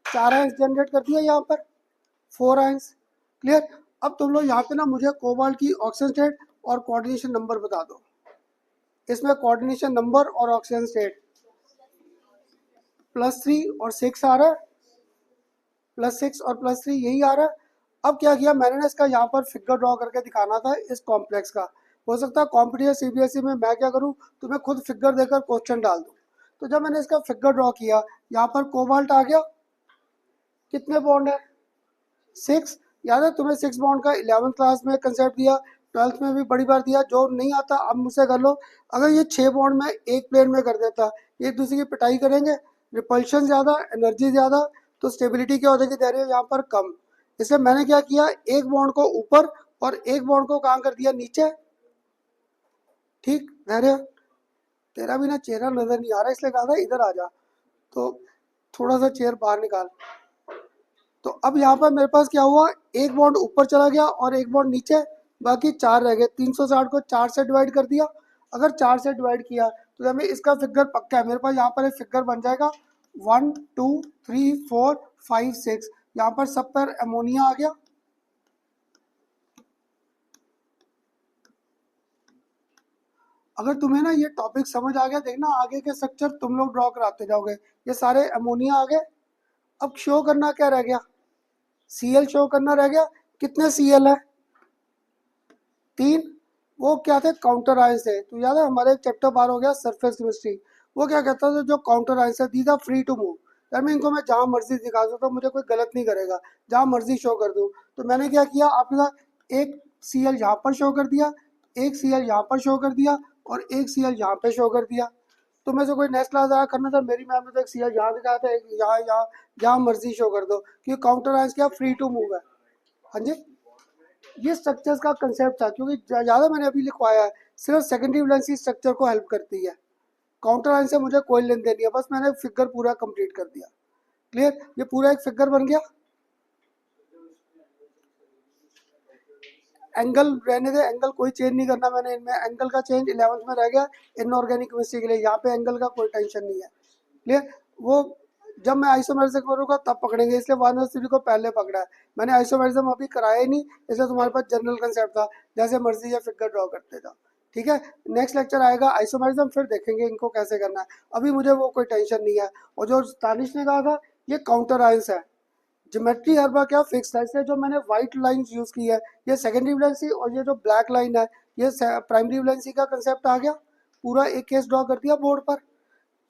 4 आयंस जनरेट कर दिया यहाँ पर, 4 आयंस। क्लियर? अब तुम लोग यहाँ पे ना मुझे कोबाल्ट की ऑक्सीजन स्टेट और कोऑर्डिनेशन नंबर बता दो। इसमें कोऑर्डिनेशन नंबर और ऑक्सीजन स्टेट +3 और 6 आ रहा है, +6 और +3 यही आ रहा है। अब क्या किया मैंने ना, इसका यहाँ पर फिगर ड्रॉ करके दिखाना था इस कॉम्प्लेक्स का। हो सकता है कॉम्पिटिटिव सीबीएसई में मैं क्या करूँ, तुम्हें खुद फिगर देकर क्वेश्चन डाल दूँ। तो जब मैंने इसका फिगर ड्रॉ किया, यहाँ पर कोबाल्ट आ गया, कितने बॉन्ड है? 6 याद है तुम्हें 6 बॉन्ड का 11th क्लास में कंसेप्ट दिया, 12th में भी बड़ी बार दिया, जो नहीं आता अब मुझसे कर लो। अगर ये 6 बॉन्ड में एक प्लेन में कर देता, एक दूसरे की पिटाई करेंगे, रिपल्शन ज़्यादा, एनर्जी ज़्यादा, तो स्टेबिलिटी क्या हो जाएगी धैर्य यहाँ पर कम। इसलिए मैंने क्या किया, एक बॉन्ड को ऊपर और एक बॉन्ड को कहाँ कर दिया, नीचे। ठीक धैर्य, तेरा भी ना चेहरा नजर नहीं आ रहा, इसलिए कहा था इधर आ जा, तो थोड़ा सा चेयर बाहर निकाल। तो अब यहाँ पर मेरे पास क्या हुआ, एक बॉन्ड ऊपर चला गया और एक बॉन्ड नीचे, बाकी 4 रह गए। 360 को 4 से डिवाइड कर दिया। अगर 4 से डिवाइड किया तो हमें इसका फिगर पक्का है, मेरे पास यहाँ पर एक फिगर बन जाएगा 1 2 3 4 5 6। यहाँ पर सब पर अमोनिया आ गया। अगर तुम्हें ना ये टॉपिक समझ आ गया, देखना आगे के स्ट्रक्चर तुम लोग ड्रॉ कराते जाओगे। ये सारे अमोनिया आ गए। अब शो करना क्या रह गया, Cl शो करना रह गया। कितने Cl है, 3। वो क्या थे, काउंटर आयंस है। तो याद है हमारे एक चैप्टर बार हो गया सरफेस केमिस्ट्री, वो क्या कहता था, जो काउंटर आयंस है these are free to move. यार मैं इनको मैं जहाँ मर्जी दिखा सकता हूँ, मुझे कोई गलत नहीं करेगा, जहाँ मर्जी शो कर दूँ। तो मैंने क्या किया, आपके साथ एक Cl यहाँ पर शो कर दिया, एक Cl यहाँ पर शो कर दिया और एक Cl यहाँ पे शो कर दिया। तो मैं से कोई नेक्स्ट क्लास आया करना था, मेरी मैम ने तो एक Cl यहाँ दिखाया था, एक यहाँ यहाँ, जहाँ मर्जी शो कर दो, क्योंकि काउंटर आयंस क्या फ्री टू मूव है। हाँ जी, ये स्ट्रक्चर्स का कंसेप्ट था, क्योंकि ज़्यादा मैंने अभी लिखवाया है, सिर्फ सेकेंडरी वैलेंसी स्ट्रक्चर को हेल्प करती है, काउंटर आयन से मुझे कोई लेन देन नहीं है। बस मैंने फिगर पूरा कंप्लीट कर दिया। क्लियर, ये पूरा एक फिगर बन गया। एंगल रहने दे, एंगल कोई चेंज नहीं करना मैंने इनमें, एंगल का चेंज 11th में रह गया इनऑर्गेनिक केमिस्ट्री के लिए, यहाँ पे एंगल का कोई टेंशन नहीं है। क्लियर, वो जब मैं आइसोमेरिज्म करूँगा तब पकड़ेंगे, इसलिए 1 और 3 को पहले पकड़ा है मैंने। आइसोमेरिज्म अभी कराया ही नहीं, इसलिए तुम्हारे पास जनरल कंसेप्ट था, जैसे मर्जी ये फिगर ड्रॉ करते जाओ। ठीक है, नेक्स्ट लेक्चर आएगा आइसोमेरिज्म, फिर देखेंगे इनको कैसे करना है। अभी मुझे वो कोई टेंशन नहीं है। और जो तानिश ने कहा था ये काउंटर आयंस है, ज्योमेट्री हर बार क्या फिक्स है, इसलिए जो मैंने व्हाइट लाइंस यूज की है, ये सेकेंडरी वैलेंसी, और ये जो ब्लैक लाइन है ये प्राइमरी वैलेंसी का कंसेप्ट आ गया। पूरा एक केस ड्रॉ कर दिया बोर्ड पर।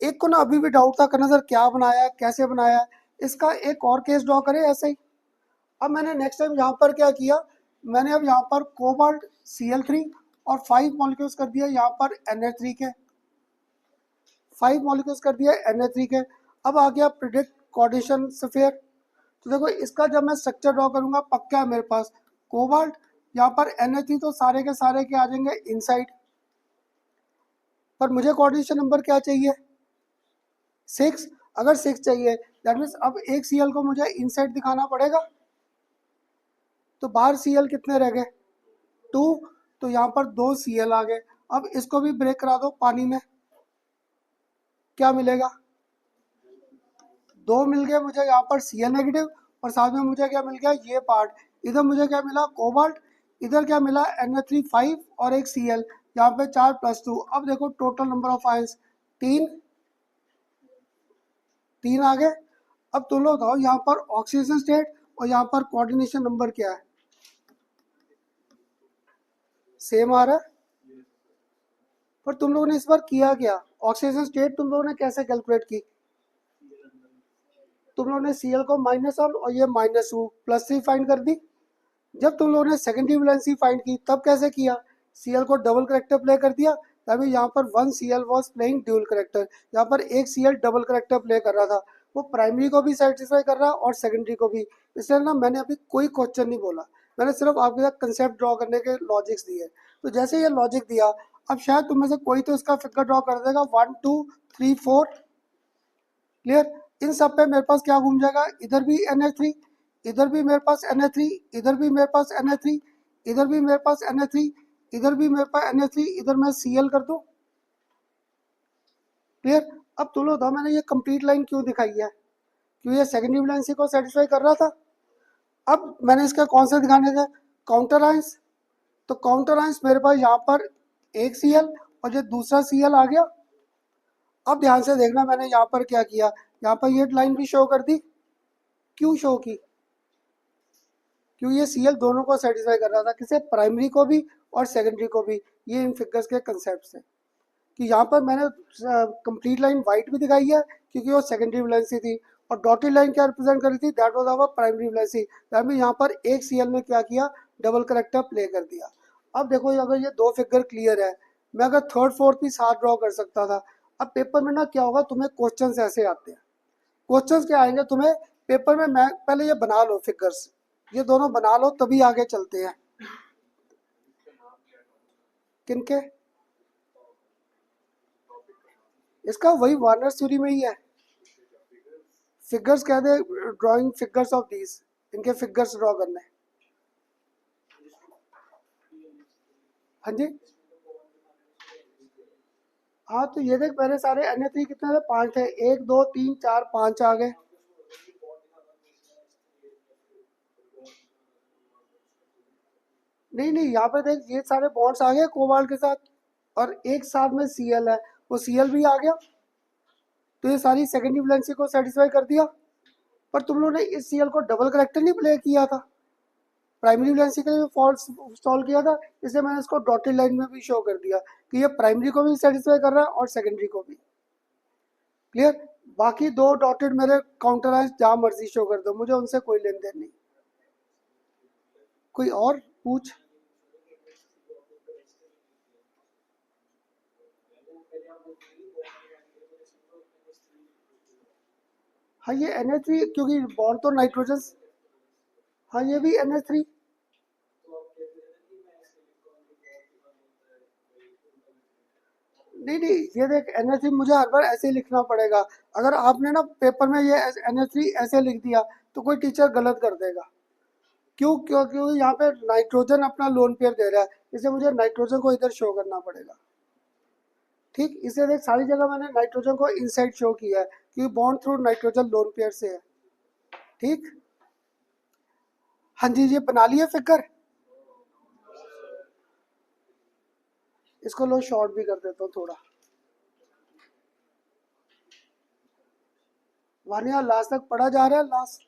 एक को ना अभी भी डाउट था करना, सर क्या बनाया है, कैसे बनाया है, इसका एक और केस ड्रॉ करें ऐसे ही। अब मैंने नेक्स्ट टाइम यहाँ पर क्या किया, मैंने अब यहाँ पर कोबाल्ट Cl3 और 5 मॉलिक्यूल्स कर दिया यहाँ पर Na3 के, 5 मॉलिक्यूल्स कर दिया Na3 के। अब आ गया प्रिडिक्ट कोऑर्डिनेशन स्फीयर। तो देखो इसका जब मैं स्ट्रक्चर ड्रॉ करूंगा पक्का है मेरे पास कोबाल्ट, यहाँ पर Na3 तो सारे के सारे क्या आ जाएंगे इनसाइड, पर मुझे कोऑर्डिनेशन नंबर क्या चाहिए, 6। अगर 6 चाहिए दैट मीन्स अब एक Cl को मुझे इनसाइड दिखाना पड़ेगा। तो बाहर Cl कितने रह गए, 2। तो यहाँ पर 2 Cl आ गए। अब इसको भी ब्रेक करा दो पानी में, क्या मिलेगा, 2 मिल गए मुझे यहाँ पर Cl नेगेटिव, और साथ में मुझे क्या मिल गया, ये पार्ट। इधर मुझे क्या मिला, कोबाल्ट। इधर क्या मिला, Na3 5 और एक Cl, यहाँ पे 4 + 2। अब देखो टोटल नंबर ऑफ आयंस 3 आ गए। अब तुम लोग बताओ यहाँ पर ऑक्सीजन स्टेट और यहाँ पर कोऑर्डिनेशन नंबर क्या है, सेम आ रहा है। पर तुम लोगों ने इस बार किया क्या, ऑक्सीजन स्टेट तुम लोगों ने कैसे कैलकुलेट की, तुम लोगों ने Cl को -1 और ये -2 +3 फाइंड कर दी। जब तुम लोगों ने सेकेंडरी वैलेंसी फाइंड की तब कैसे किया, Cl को डबल करेक्टर प्ले कर दिया, तभी यहाँ पर 1 Cl was playing dual character, यहाँ पर एक Cl डबल करेक्टर प्ले कर रहा था। वो प्राइमरी को भी सेटिस्फाई कर रहा है और सेकेंडरी को भी। इसलिए ना मैंने अभी कोई क्वेश्चन नहीं बोला, मैंने सिर्फ आपके साथ कंसेप्ट ड्रॉ करने के लॉजिक्स दिए। तो जैसे ये लॉजिक दिया, अब शायद तुम में से कोई तो इसका फिगर ड्रॉ कर देगा 1 2 3 4। क्लियर, इन सब पे मेरे पास क्या घूम जाएगा, इधर भी Na3, इधर भी मेरे पास Na3, इधर भी मेरे पास Na3, इधर भी मेरे पास Na3, इधर भी मेरे पास Na3, इधर मैं Cl कर दूं। क्लियर, अब तुम लोग बताओ मैंने ये कंप्लीट लाइन क्यों दिखाई है, क्यों ये सेकेंडरी वैलेंसी को सेटिस्फाई कर रहा था। अब मैंने इसका कौन सा दिखाने थे, काउंटर आयंस। तो काउंटर आयंस मेरे पास यहाँ पर एक Cl और ये दूसरा Cl आ गया। अब ध्यान से देखना मैंने यहाँ पर क्या किया, यहाँ पर ये लाइन भी शो कर दी। क्यों शो की, क्यों ये Cl दोनों को सेटिस्फाई कर रहा था, किसे, प्राइमरी को भी और सेकेंडरी को भी। ये इन फिगर्स के कंसेप्ट हैं कि यहाँ पर मैंने कंप्लीट लाइन वाइट भी दिखाई है क्योंकि वो सेकेंडरी वैलेंसी थी, और डॉटेड लाइन क्या रिप्रेजेंट कर रही थी, that was our primary velocity. That यहाँ पर एक सीएल में क्या किया, डबल करेक्टर प्ले कर दिया। अब देखो अगर ये दो फिगर क्लियर है, मैं अगर थर्ड फोर्थ भी साथ ड्रॉ कर सकता था। अब पेपर में ना क्या होगा, तुम्हें क्वेश्चन ऐसे आते हैं, क्वेश्चन क्या आएंगे तुम्हें पेपर में, मैं पहले ये बना लो फिगर्स, ये दोनों बना लो तभी आगे चलते हैं। किनके, इसका वही वार्नर थ्योरी में ही है, फिगर्स कह दे, ड्राइंग फिगर्स ऑफ दीज, इनके फिगर्स ड्रॉ करने। हाँ जी, हाँ तो ये देख पहले सारे Na3 कितने थे, 5 थे, 1 2 3 4 5 आ गए। नहीं नहीं, यहाँ पे देख ये सारे बॉन्ड्स आ गए कोबाल्ट के साथ, और एक साथ में Cl है, वो Cl भी आ गया, तो ये सारी सेकेंडरी वैलेंसी को सेटिस्फाई कर दिया। पर तुम लोगों ने इस Cl को डबल करेक्टर नहीं प्ले किया था, प्राइमरी वैलेंसी के लिए फॉल्ट सॉल्व किया था, इसलिए मैंने इसको डॉटेड लाइन में भी शो कर दिया कि ये प्राइमरी को भी सेटिस्फाई कर रहा है और सेकेंडरी को भी। क्लियर, बाकी दो डॉटेड मेरे काउंटर आए जहाँ मर्जी शो कर दो, मुझे उनसे कोई लेन देन नहीं। कोई और पूछ। हाँ ये NH3 क्योंकि बॉन्ड तो नाइट्रोजन, हाँ ये भी NH3। नहीं नहीं, ये देख NH3 मुझे हर बार ऐसे ही लिखना पड़ेगा, अगर आपने ना पेपर में ये NH3 ऐसे लिख दिया तो कोई टीचर गलत कर देगा। क्यों क्यों क्योंकि यहाँ पे नाइट्रोजन अपना लोन पेयर दे रहा है, इसलिए मुझे नाइट्रोजन को इधर शो करना पड़ेगा। ठीक, इसलिए देख सारी जगह मैंने नाइट्रोजन को इनसाइड शो किया है क्योंकि bond through nitrogen lone pair से है। ठीक, हाँ जी, ये बना लिया फिगर, इसको लो शॉर्ट भी कर देता हूँ थोड़ा, वहां यहाँ लास्ट तक पढ़ा जा रहा है, लास्ट।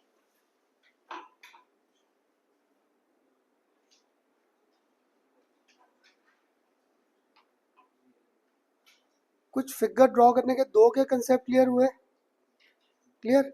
कुछ फिगर ड्रॉ करने के दो के कंसेप्ट क्लियर हुए, क्लियर।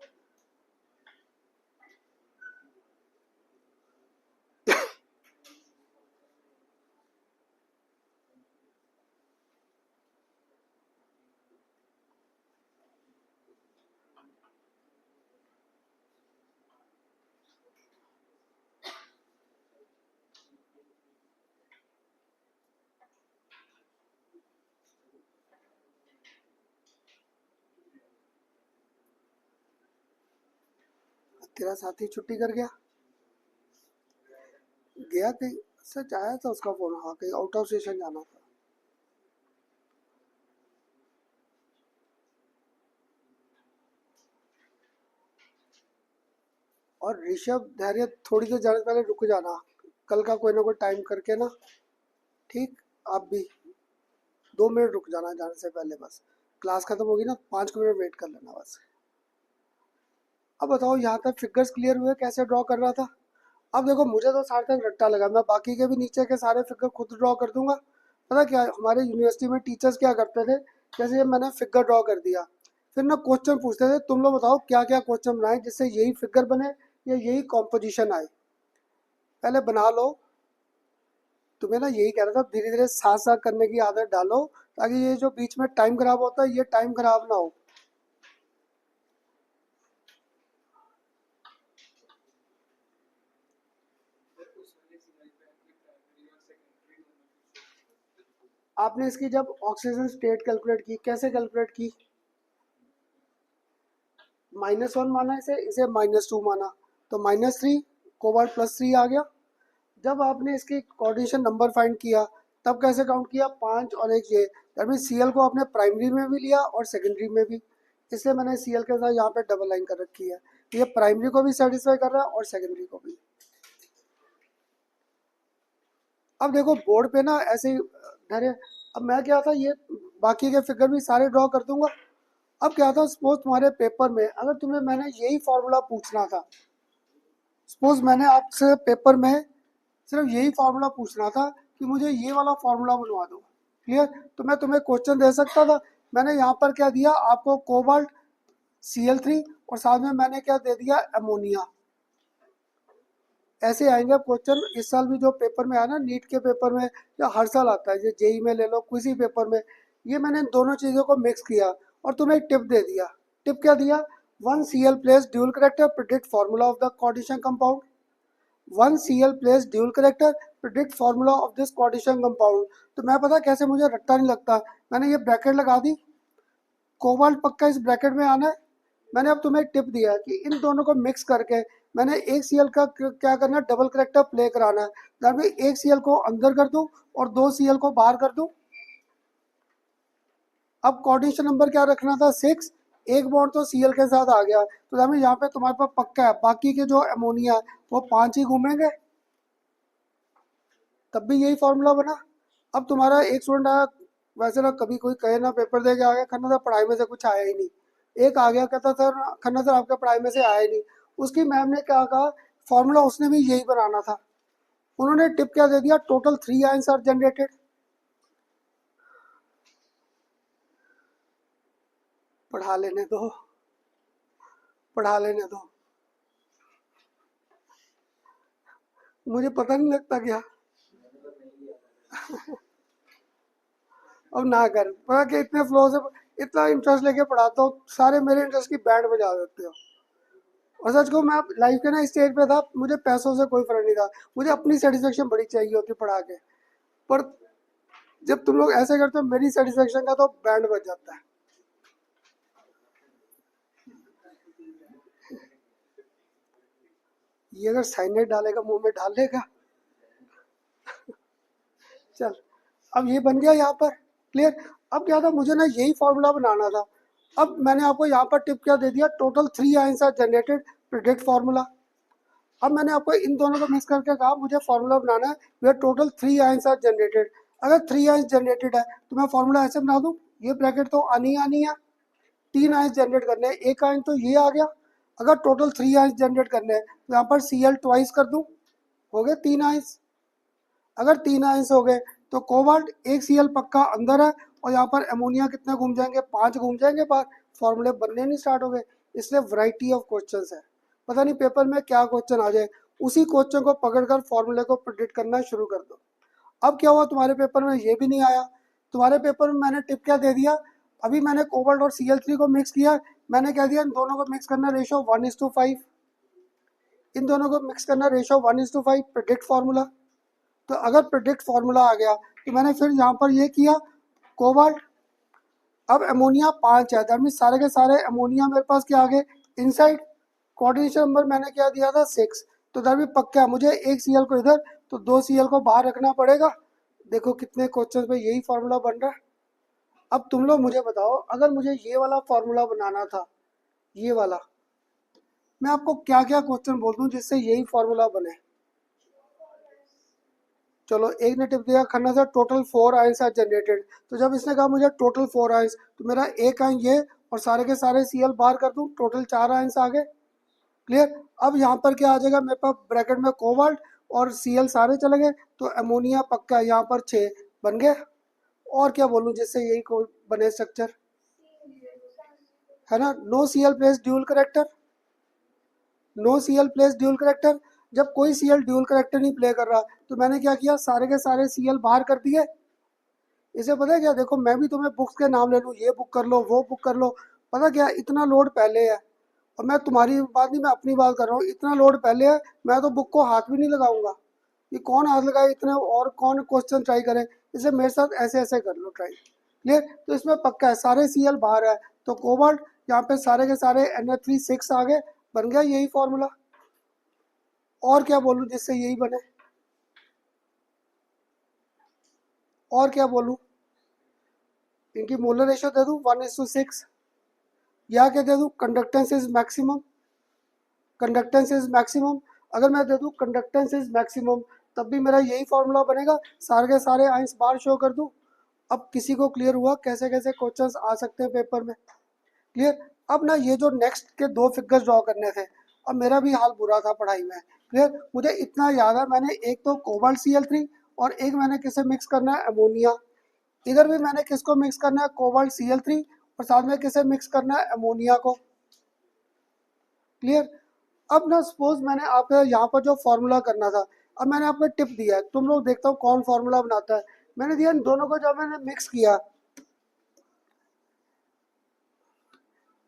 तेरा साथी छुट्टी कर गया, गया कहीं, सच आया था उसका फोन, हाँ कहीं आउट ऑफ स्टेशन जाना था। और ऋषभ धैर्य थोड़ी देर जाने से पहले रुक जाना, कल का कोई ना कोई टाइम करके ना। ठीक, आप भी 2 मिनट रुक जाना जाने से पहले, बस क्लास खत्म होगी ना 5 मिनट वेट कर लेना बस। अब बताओ यहाँ तक फिगर्स क्लियर हुए कैसे ड्रॉ कर रहा था। अब देखो मुझे तो सार्थक रट्टा लगा, मैं बाकी के भी नीचे के सारे फिगर खुद ड्रॉ कर दूंगा। पता क्या हमारे यूनिवर्सिटी में टीचर्स क्या करते थे, जैसे ये मैंने फिगर ड्रॉ कर दिया, फिर ना क्वेश्चन पूछते थे, तुम लोग बताओ क्या क्या क्वेश्चन बनाए जिससे यही फिगर बने या यही कॉम्पोजिशन आए, पहले बना लो। तुम्हें ना यही कह रहा था, धीरे धीरे साथ साथ करने की आदत डालो, ताकि ये जो बीच में टाइम खराब होता है ये टाइम खराब ना हो। आपने इसकी जब ऑक्सीजन स्टेट कैलकुलेट की, कैसे कैलकुलेट की, -1 माना इसे, इसे -2 माना, तो -3, कोबाल्ट +3 आ गया। जब आपने इसकी कोऑर्डिनेशन नंबर फाइंड किया तब कैसे काउंट किया, 5 और एक ये, दैट मीन Cl को आपने प्राइमरी में भी लिया और सेकेंडरी में भी, इसलिए मैंने Cl के साथ यहाँ पे डबल लाइन कर रखी है, ये प्राइमरी को भी सेटिस्फाई कर रहा है और सेकेंडरी को भी। अब देखो बोर्ड पे ना ऐसे ही धैर्य, अब मैं क्या था, ये बाकी के फिगर भी सारे ड्रॉ कर दूंगा। अब क्या था, सपोज तुम्हारे पेपर में अगर तुम्हें मैंने यही फॉर्मूला पूछना था, सपोज मैंने आपसे पेपर में सिर्फ यही फार्मूला पूछना था कि मुझे ये वाला फार्मूला बनवा दो, क्लियर, तो मैं तुम्हें क्वेश्चन दे सकता था। मैंने यहाँ पर क्या दिया आपको, कोबाल्ट Cl3 और साथ में मैंने क्या दे दिया, अमोनिया। ऐसे आएंगे क्वेश्चन। इस साल भी जो पेपर में आया ना, नीट के पेपर में, या हर साल आता है, ये जेई में ले लो, किसी पेपर में, ये मैंने इन दोनों चीज़ों को मिक्स किया और तुम्हें एक टिप दे दिया। टिप क्या दिया, 1 Cl plays dual character predict formula of the coordination compound. 1 Cl plays dual character predict formula of this coordination compound. तो मैं पता कैसे, मुझे रट्टा नहीं लगता, मैंने ये ब्रैकेट लगा दी, कोबाल्ट पक्का इस ब्रैकेट में आना है। मैंने अब तुम्हें एक टिप दिया कि इन दोनों को मिक्स करके मैंने 1 Cl का क्या करना है, डबल करेक्टर प्ले कराना है। जब मैं 1 Cl को अंदर कर दूं और 2 Cl को बाहर कर दूं। अब कोऑर्डिनेशन नंबर क्या रखना था, 6। एक बॉन्ड तो Cl के साथ आ गया, तो जब यहाँ पे तुम्हारे पास पक्का है, बाकी के जो अमोनिया है वो 5 ही घूमेंगे, तब भी यही फॉर्मूला बना। अब तुम्हारा एक स्टूडेंट आया, वैसे ना कभी कोई कहे ना पेपर दे के आ गया, खन्ना सर पढ़ाई में से कुछ आया ही नहीं। एक आ गया कहता सर, खन्ना सर आपके पढ़ाई में से आया ही नहीं। उसकी मैम ने क्या कहा, फॉर्मूला उसने भी यही बनाना था। उन्होंने टिप क्या दे दिया, टोटल 3 आयंस आर जनरेटेड। पढ़ा लेने दो, पढ़ा लेने दो, मुझे पता नहीं लगता क्या। अब ना कर, पता कि इतने फ्लो से, इतना इंटरेस्ट लेके पढ़ाता हूँ, सारे मेरे इंटरेस्ट की बैंड बजा देते हो। और सच को मैं लाइफ के ना स्टेज पे था, मुझे पैसों से कोई फर्क नहीं था, मुझे अपनी सेटिस्फेक्शन बड़ी चाहिए होती पढ़ा के। पर जब तुम लोग ऐसे करते हो, मेरी सेटिस्फेक्शन का तो बैंड बज जाता है। ये अगर साइनेट डालेगा मुंह में डाल लेगा। चल, अब ये बन गया यहाँ पर, क्लियर। अब क्या था, मुझे ना यही फॉर्मूला बनाना था। अब मैंने आपको यहाँ पर टिप क्या दे दिया, total 3 ions are generated, predict formula. अब मैंने आपको इन दोनों को मिक्स करके कहा मुझे फार्मूला बनाना है, where total 3 ions are generated. अगर 3 आयंस जनरेटेड है तो मैं फार्मूला ऐसे बना दूँ, ये ब्रैकेट तो आनी आनी है। 3 आयंस जनरेट करने हैं, एक आयन तो ये आ गया। अगर टोटल 3 आयंस जनरेट करने हैं तो यहाँ पर Cl ट्वाइस कर दूँ, हो गए 3 आयंस। अगर 3 आयंस हो गए तो कोबाल्ट 1 Cl पक्का अंदर है, और यहाँ पर अमोनिया कितने घूम जाएंगे, 5 घूम जाएंगे बाहर, फॉर्मूले बनने नहीं स्टार्ट हो गए। इसलिए वैरायटी ऑफ क्वेश्चंस है, पता नहीं पेपर में क्या क्वेश्चन आ जाए, उसी क्वेश्चन को पकड़कर फॉर्मूले को प्रिडिक्ट करना शुरू कर दो। अब क्या हुआ, तुम्हारे पेपर में ये भी नहीं आया। तुम्हारे पेपर में मैंने टिप क्या दे दिया, अभी मैंने कोबाल्ट और Cl3 को मिक्स किया, मैंने कह दिया इन दोनों को मिक्स करना रेशो 1:5, इन दोनों को मिक्स करना रेशो 1:5, प्रिडिक्ट फार्मूला। तो अगर प्रिडिक्ट फार्मूला आ गया तो मैंने फिर यहाँ पर ये किया, कोबाल्ट। अब अमोनिया 5 है, दैट मीन सारे के सारे अमोनिया मेरे पास क्या आ गए, इनसाइड। कोऑर्डिनेशन नंबर मैंने क्या दिया था, 6। तो दैट मीन पक्का मुझे 1 Cl को इधर तो 2 Cl को बाहर रखना पड़ेगा। देखो कितने क्वेश्चन पे यही फार्मूला बन रहा है। अब तुम लोग मुझे बताओ, अगर मुझे ये वाला फार्मूला बनाना था, ये वाला, मैं आपको क्या क्या क्वेश्चन बोल दूं जिससे यही फार्मूला बने। चलो, एक ने टिप दिया, Khanna sir total 4 ions are generated. तो जब इसने कहा मुझे टोटल 4 आयंस, तो मेरा एक आयन ये और सारे के सारे Cl बाहर कर दूं, टोटल 4 आयंस आ गए, क्लियर। अब यहाँ पर क्या आ जाएगा मेरे पास, ब्रैकेट में कोबाल्ट और Cl सारे चले गए, तो अमोनिया पक्का यहाँ पर 6 बन गए। और क्या बोलूँ जिससे यही को बने स्ट्रक्चर, है ना। No Cl plays dual character, no Cl plays dual character. जब कोई Cl ड्यूल करेक्टर नहीं प्ले कर रहा, तो मैंने क्या किया, सारे के सारे Cl बाहर कर दिए। इसे पता है क्या, देखो मैं भी तुम्हें बुक्स के नाम ले लूँ, ये बुक कर लो, वो बुक कर लो, पता क्या, इतना लोड पहले है। और मैं तुम्हारी बात नहीं, मैं अपनी बात कर रहा हूँ, इतना लोड पहले है, मैं तो बुक को हाथ भी नहीं लगाऊंगा। ये कौन हाथ लगाए इतने, और कौन क्वेश्चन ट्राई करे, इसे मेरे साथ ऐसे ऐसे कर लो ट्राई, क्लियर। तो इसमें पक्का है सारे Cl बाहर है, तो कोबाल्ट यहाँ पे सारे के सारे Na3 6 आ गए, बन गया यही फॉर्मूला। और क्या बोलूँ जिससे यही बने, और क्या बोलूँ, इनकी मोलर रेशियो दे दूँ 1:6, या क्या दे दूँ, conductance is maximum, conductance is maximum. अगर मैं दे दूँ कंडक्टेंस इज मैक्सिमम, तब भी मेरा यही फॉर्मूला बनेगा, सारे के सारे आइंस बाहर शो कर दूँ। अब किसी को क्लियर हुआ कैसे कैसे क्वेश्चंस आ सकते हैं पेपर में, क्लियर। अब ना ये जो नेक्स्ट के 2 फिगर्स ड्रॉ करने थे, अब मेरा भी हाल बुरा था पढ़ाई में, क्लियर। मुझे इतना याद है, मैंने एक तो कोबाल्ट Cl3 और एक मैंने किसे मिक्स करना है, अमोनिया। इधर भी मैंने किसको मिक्स करना है, कोबाल्ट Cl3, और साथ में किसे मिक्स करना है, अमोनिया को। क्लियर। अब ना सपोज मैंने आप यहाँ पर जो फॉर्मूला करना था, अब मैंने आपको टिप दिया है, तुम लोग देखता हूँ कौन फॉर्मूला बनाता है। मैंने दिया इन दोनों को, जब मैंने मिक्स किया,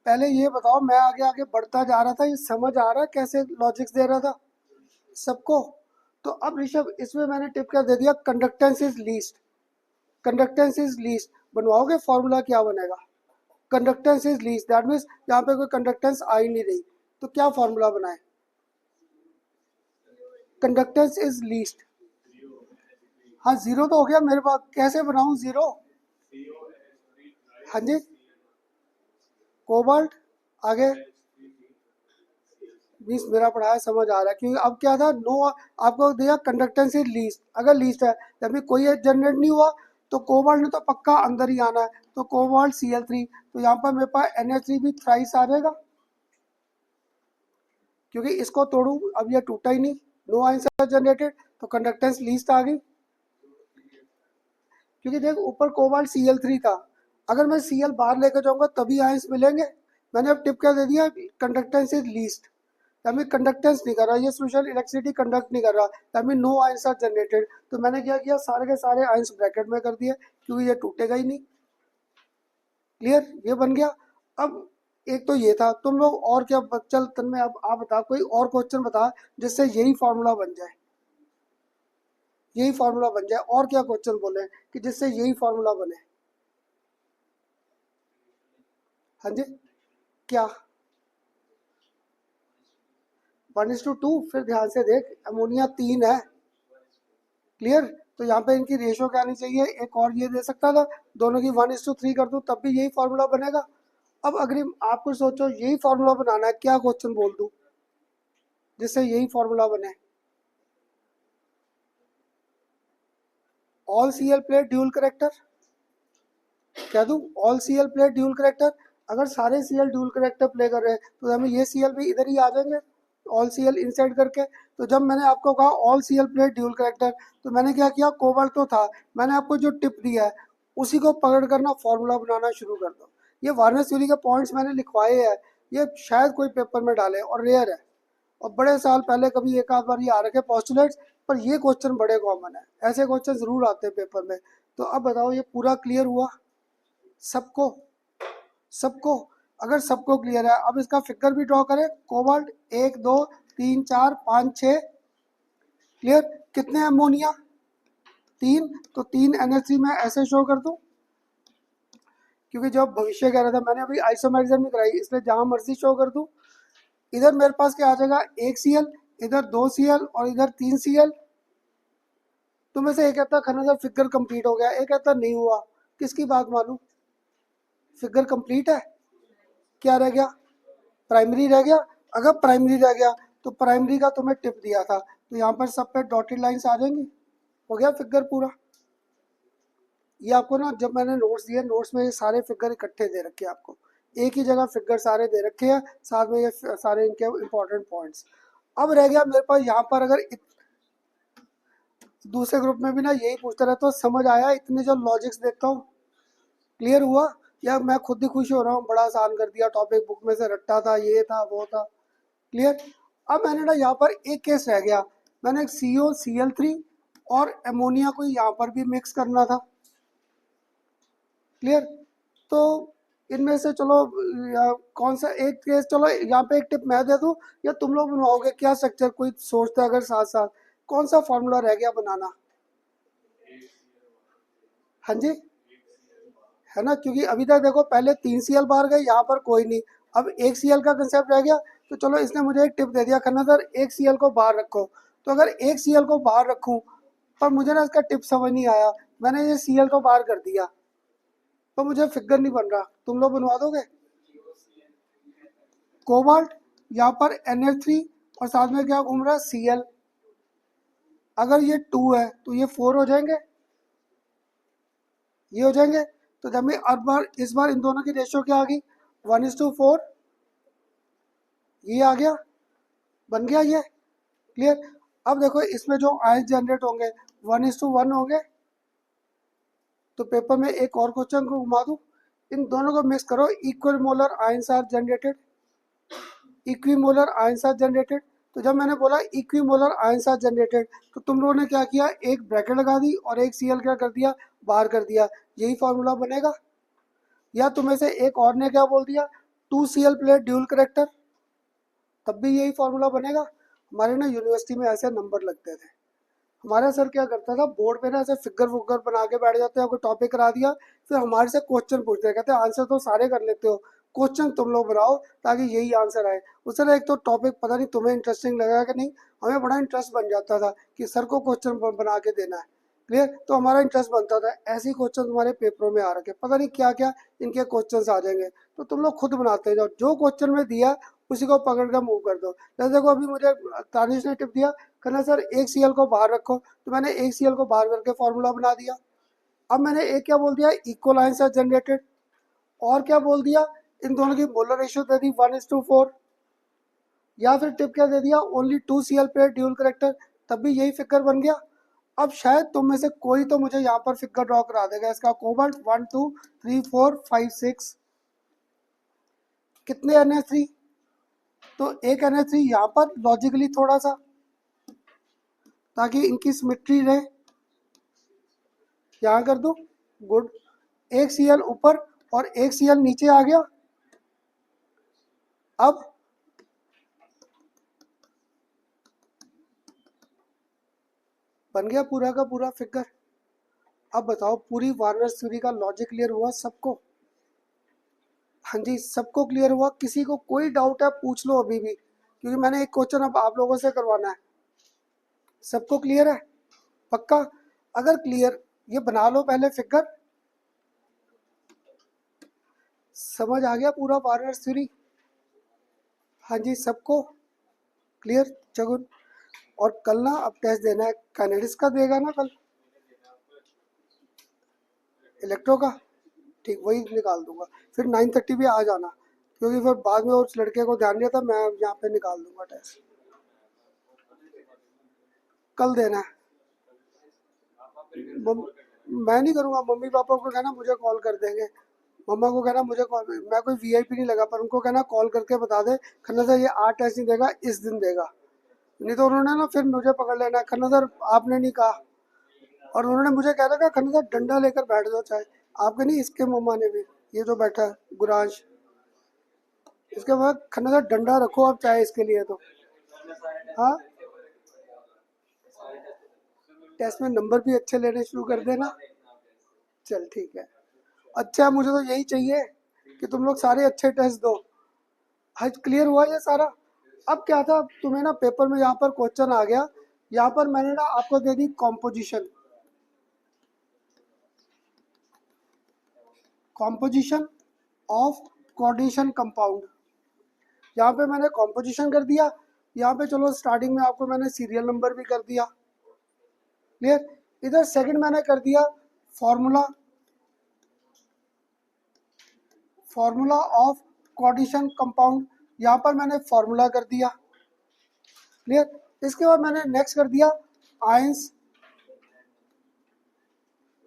पहले ये बताओ, मैं आगे आगे बढ़ता जा रहा था, ये समझ आ रहा है कैसे लॉजिक्स दे रहा था सबको। तो अब ऋषभ इसमें मैंने टिप क्या दे दिया, conductance is least. Conductance is least बनवाओगे, फॉर्मूला क्या बनेगा, conductance is least, that means यहाँ पे कोई कंडक्टेंस आ ही नहीं रही, तो क्या फॉर्मूला बनाए, कंडक्टेंस इज लीस्ट। हाँ जीरो तो हो गया मेरे पास, कैसे बनाऊं जीरो। हाँ जी, कोबाल्ट, आगे मीन्स मेरा पढ़ाया समझ आ रहा है, क्योंकि अब क्या था, नो आपको दिया कंडक्टेंस इज लीस्ट, अगर लीस्ट है जब भी कोई जनरेट नहीं हुआ तो कोबाल्ट ने तो पक्का अंदर ही आना है, तो कोबाल्ट Cl3, तो यहाँ पर मेरे पास NH3 भी थ्राइस आ जाएगा, क्योंकि इसको तोड़ू अब ये टूटा ही नहीं, नो आंसर जनरेटेड, तो कंडक्टेंस लीस्ट आ गई। क्योंकि देख ऊपर कोबाल्ट Cl3 था, अगर मैं Cl बाहर लेकर जाऊंगा तभी आयंस मिलेंगे। मैंने अब टिप क्या दे दिया, conductance is least, that mean conductance नहीं कर रहा ये सोल्यूशन, इलेक्ट्रिसिटी कंडक्ट नहीं कर रहा, that mean no ions are generated. तो मैंने क्या किया, सारे के सारे आयंस ब्रैकेट में कर दिए, क्योंकि ये टूटेगा ही नहीं। क्लियर, ये बन गया। अब एक तो ये था, तुम लोग और क्या, चल तन्मय अब आप बता, कोई और क्वेश्चन बता जिससे यही फॉर्मूला बन जाए, यही फॉर्मूला बन जाए, और क्या क्वेश्चन बोले कि जिससे यही फॉर्मूला बने। हाँ जी, क्या 1:2, फिर ध्यान से देख, अमोनिया 3 है, क्लियर। तो यहाँ पे इनकी रेशो क्या आनी चाहिए, एक और ये दे सकता था, दोनों की 1:3 कर दूँ तब भी यही फॉर्मूला बनेगा। अब अगर आपको सोचो यही फॉर्मूला बनाना है, क्या क्वेश्चन बोल दूँ जिससे यही फॉर्मूला बने, all Cl plate dual character, क्या दूँ, all Cl plate dual character. अगर सारे Cl ड्यूल करेक्टर प्ले कर रहे हैं तो हमें ये Cl भी इधर ही आ जाएंगे, ऑल Cl इनसाइड करके। तो जब मैंने आपको कहा all Cl plate dual character, तो मैंने क्या किया, कोबाल्ट तो था, मैंने आपको जो टिप दिया है उसी को पकड़ कर ना फॉर्मूला बनाना शुरू कर दो। ये वार्नर थ्योरी के पॉइंट्स मैंने लिखवाए हैं, ये शायद कोई पेपर में डाले और रेयर है, और बड़े साल पहले कभी एक आध बार ये आ रखे पोस्टुलेट्स, पर ये क्वेश्चन बड़े कॉमन है, ऐसे क्वेश्चन जरूर आते हैं पेपर में। तो अब बताओ ये पूरा क्लियर हुआ सबको, सबको, अगर सबको क्लियर है, अब इसका फिगर भी ड्रॉ करें, कोबाल्ट 1 2 3 4 5 6, क्लियर। कितने अमोनिया, 3, तो 3 NH3 में ऐसे शो कर दूं, क्योंकि जब भविष्य कह रहा था मैंने अभी आइसोमेरिज्म नहीं कराई, इसलिए जहां मर्जी शो कर दूं। इधर मेरे पास क्या आ जाएगा, 1 Cl, इधर 2 Cl और इधर 3 Cl। तो में से एक कहता खन्ना सर फिगर कंप्लीट हो गया, एक कहता नहीं हुआ, किसकी बात मालूम, फिगर कंप्लीट है, क्या रह गया, प्राइमरी रह गया। अगर प्राइमरी रह गया तो प्राइमरी का तुम्हें टिप दिया था, तो यहाँ पर सब पे डॉटेड लाइंस आ जाएंगी, हो गया फिगर पूरा। ये आपको ना जब मैंने नोट्स दिए, नोट्स में ये सारे फिगर इकट्ठे दे रखे हैं आपको, एक ही जगह फिगर सारे दे रखे हैं, साथ में ये सारे इनके इंपॉर्टेंट पॉइंट्स। अब रह गया मेरे पास यहाँ पर, अगर दूसरे ग्रुप में भी ना यही पूछता रहता, तो समझ आया इतने जो लॉजिक्स देखता हूँ, क्लियर हुआ, या मैं खुद ही खुश हो रहा हूँ, बड़ा आसान कर दिया टॉपिक, बुक में से रट्टा था, ये था वो था, क्लियर। अब मैंने ना यहाँ पर एक केस रह गया, मैंने COCl3 और अमोनिया को यहाँ पर भी मिक्स करना था, क्लियर। तो इनमें से चलो कौन सा एक केस, चलो यहाँ पे एक टिप मैं दे दूँ या तुम लोग बनवाओगे, क्या स्ट्रक्चर कोई सोचते अगर साथ साथ, कौन सा फॉर्मूला रह गया बनाना। हाँ जी, है ना, क्योंकि अभी तक देखो पहले 3 Cl बाहर गए, यहाँ पर कोई नहीं, अब 1 Cl का कंसेप्ट रह गया। तो चलो इसने मुझे एक टिप दे दिया, खन्ना सर 1 Cl को बाहर रखो, तो अगर 1 Cl को बाहर रखूँ, पर मुझे ना इसका टिप समझ नहीं आया, मैंने ये Cl को बाहर कर दिया, तो मुझे फिगर नहीं बन रहा, तुम लोग बनवा दोगे। कोबाल्ट, यहाँ पर NH3 और साथ में क्या घूम रहा है, Cl, अगर ये 2 है तो ये 4 हो जाएंगे, ये हो जाएंगे। तो जब मैं अब बार इस बार इन दोनों की रेशियो क्या आ गई, 1:4, ये आ गया, बन गया ये, क्लियर। अब देखो इसमें जो आयंस जनरेट होंगे 1:1 होंगे, तो पेपर में एक और क्वेश्चन को घुमा दूं, इन दोनों को मिक्स करो, equal molar ions are generated, equimolar ions are generated. तो जब मैंने बोला इक्विमोलर आयंस आर जनरेटेड, तो तुम लोगों ने क्या किया, एक ब्रैकेट लगा दी और एक Cl क्या कर दिया, बाहर कर दिया। यही फॉर्मूला बनेगा। या तुम्हें से एक और ने क्या बोल दिया, 2Cl प्लेट ड्यूल करेक्टर, तब भी यही फॉर्मूला बनेगा। हमारे ना यूनिवर्सिटी में ऐसे नंबर लगते थे। हमारा सर क्या करता था, बोर्ड पे ना ऐसे फिगर वुगर बना के बैठ जाते हैं, कोई टॉपिक करा दिया, फिर हमारे से क्वेश्चन पूछते हैं, कहते हैं आंसर तो सारे कर लेते हो, क्वेश्चन तुम लोग बनाओ ताकि यही आंसर आए। उस तरह एक तो टॉपिक पता नहीं तुम्हें इंटरेस्टिंग लगा कि नहीं, हमें बड़ा इंटरेस्ट बन जाता था कि सर को क्वेश्चन बना के देना है। क्लियर, तो हमारा इंटरेस्ट बनता था। ऐसे ही क्वेश्चन तुम्हारे पेपरों में आ रखे, पता नहीं क्या क्या इनके क्वेश्चन आ जाएंगे, तो तुम लोग खुद बनाते जाओ, जो क्वेश्चन में दिया उसी को पकड़ कर मूव कर दो। जैसे देखो अभी मुझे तानिश ने टिप दिया, कहना सर एक Cl को बाहर रखो, तो मैंने एक Cl को बाहर करके फॉर्मूला बना दिया। अब मैंने एक क्या बोल दिया, इक्वल आयंस आर जनरेटेड, और क्या बोल दिया, इन दोनों की मोलर रेशियो दे दी 1:4, या फिर टिप क्या दे दिया, only 2Cl pair dual character, तब भी यही फिगर बन गया। अब शायद तुम में से कोई तो मुझे यहाँ पर फिगर ड्रॉ करा देगा इसका, कोबाल्ट 1 2 3 4 5 6, कितने NH3, तो एक NH3 यहाँ पर लॉजिकली थोड़ा सा, ताकि इनकी सिमेट्री रहे, यहाँ कर दो, गुड। एक Cl ऊपर और एक Cl नीचे आ गया। अब बन गया पूरा का पूरा फिगर। अब बताओ पूरी वार्नर थ्योरी का लॉजिक क्लियर हुआ सबको? हाँ जी, सबको क्लियर हुआ। किसी को कोई डाउट है पूछ लो अभी भी, क्योंकि मैंने एक क्वेश्चन अब आप लोगों से करवाना है। सबको क्लियर है पक्का? अगर क्लियर, ये बना लो पहले फिगर। समझ आ गया पूरा वार्नर थ्योरी? हाँ जी, सबको क्लियर जगुन? और कल ना अब टेस्ट देना है, काइनेटिक्स का देगा ना कल, इलेक्ट्रो का, ठीक वही निकाल दूंगा। फिर 9:30 पे आ जाना, क्योंकि फिर बाद में उस लड़के को ध्यान नहीं था, मैं यहाँ पे निकाल दूंगा टेस्ट। कल देना है। मैं नहीं करूँगा, मम्मी पापा को कहना मुझे कॉल कर देंगे, मम्मा को कहना मुझे कॉल, मैं कोई VIP नहीं लगा, पर उनको कहना कॉल करके बता दे खन्ना सर ये 8 टेस्ट नहीं देगा, इस दिन देगा। नहीं तो उन्होंने ना फिर मुझे पकड़ लेना, खन्ना सर आपने नहीं कहा, और उन्होंने मुझे कह रखा खन्ना सर डंडा लेकर बैठ जाओ चाहे, आपके नहीं इसके मम्मा ने भी, ये जो बैठा है गुरांश, इसके बाद खन्ना सर डंडा रखो आप चाहे इसके लिए तो। हाँ, टेस्ट में नंबर भी अच्छे लेने शुरू कर देना। चल ठीक है, अच्छा मुझे तो यही चाहिए कि तुम लोग सारे अच्छे टेस्ट दो। आज क्लियर हुआ ये सारा? अब क्या था, तुम्हें ना पेपर में यहाँ पर क्वेश्चन आ गया, यहाँ पर मैंने ना आपको दे दी composition, composition of coordination compound. यहाँ पे मैंने कॉम्पोजिशन कर दिया, यहाँ पे चलो स्टार्टिंग में आपको मैंने सीरियल नंबर भी कर दिया, क्लियर। इधर सेकंड मैंने कर दिया formula, formula of coordination compound, यहाँ पर मैंने फॉर्मूला कर दिया, क्लियर। इसके बाद मैंने नेक्स्ट कर दिया आयंस,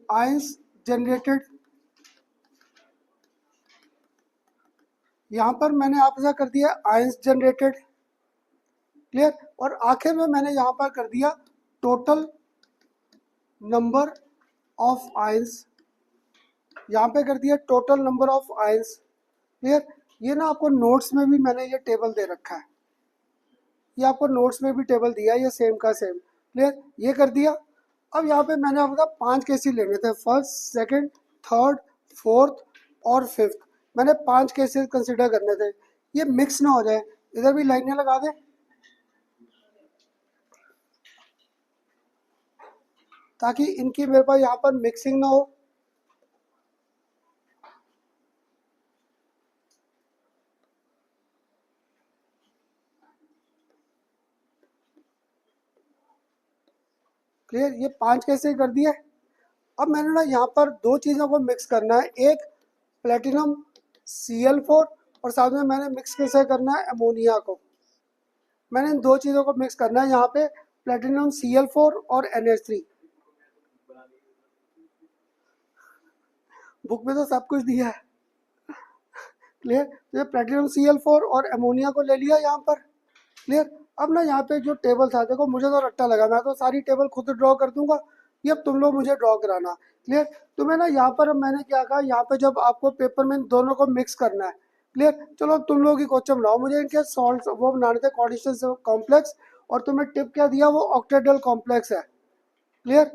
आयंस जनरेटेड, यहाँ पर मैंने आपका कर दिया आयंस जनरेटेड, क्लियर। और आखिर में मैंने यहाँ पर कर दिया टोटल नंबर ऑफ आयंस, यहाँ पे कर दिया total number of ions, clear. ये ना आपको नोट्स में भी मैंने ये टेबल दे रखा है, ये आपको नोट्स में भी टेबल दिया है, ये सेम का सेम, क्लियर, ये कर दिया। अब यहाँ पे मैंने आपका 5 केसेस लेने थे, फर्स्ट सेकंड थर्ड फोर्थ और फिफ्थ, मैंने 5 केसेस कंसिडर करने थे। ये मिक्स ना हो जाए, इधर भी लाइनें लगा दें ताकि इनकी मेरे पास यहाँ पर मिक्सिंग ना हो। क्लियर, ये 5 कैसे कर दिए। अब मैंने ना यहाँ पर दो चीज़ों को मिक्स करना है, एक प्लेटिनम Cl4 और साथ में मैंने मिक्स कैसे करना है अमोनिया को। मैंने इन दो चीज़ों को मिक्स करना है यहाँ पे, प्लेटिनम Cl4 और NH3। बुक में तो सब कुछ दिया है, क्लियर। तो ये प्लेटिनम Cl4 और अमोनिया को ले लिया यहाँ पर, क्लियर। अब ना यहाँ पे जो टेबल था, देखो मुझे तो रट्टा लगा, मैं तो सारी टेबल खुद ड्रॉ कर दूंगा, ये अब तुम लोग मुझे ड्रॉ कराना, क्लियर। तो मैं ना यहाँ पर मैंने क्या कहा, यहाँ पे जब आपको पेपर में इन दोनों को मिक्स करना है, क्लियर। चलो अब तुम लोग ही क्वेश्चन बनाओ, मुझे इनके सॉल्ट वो बनाने थे कोऑर्डिनेशन कॉम्प्लेक्स, और तुम्हें टिप क्या दिया, वो ऑक्टेड्रल कॉम्प्लेक्स है, क्लियर।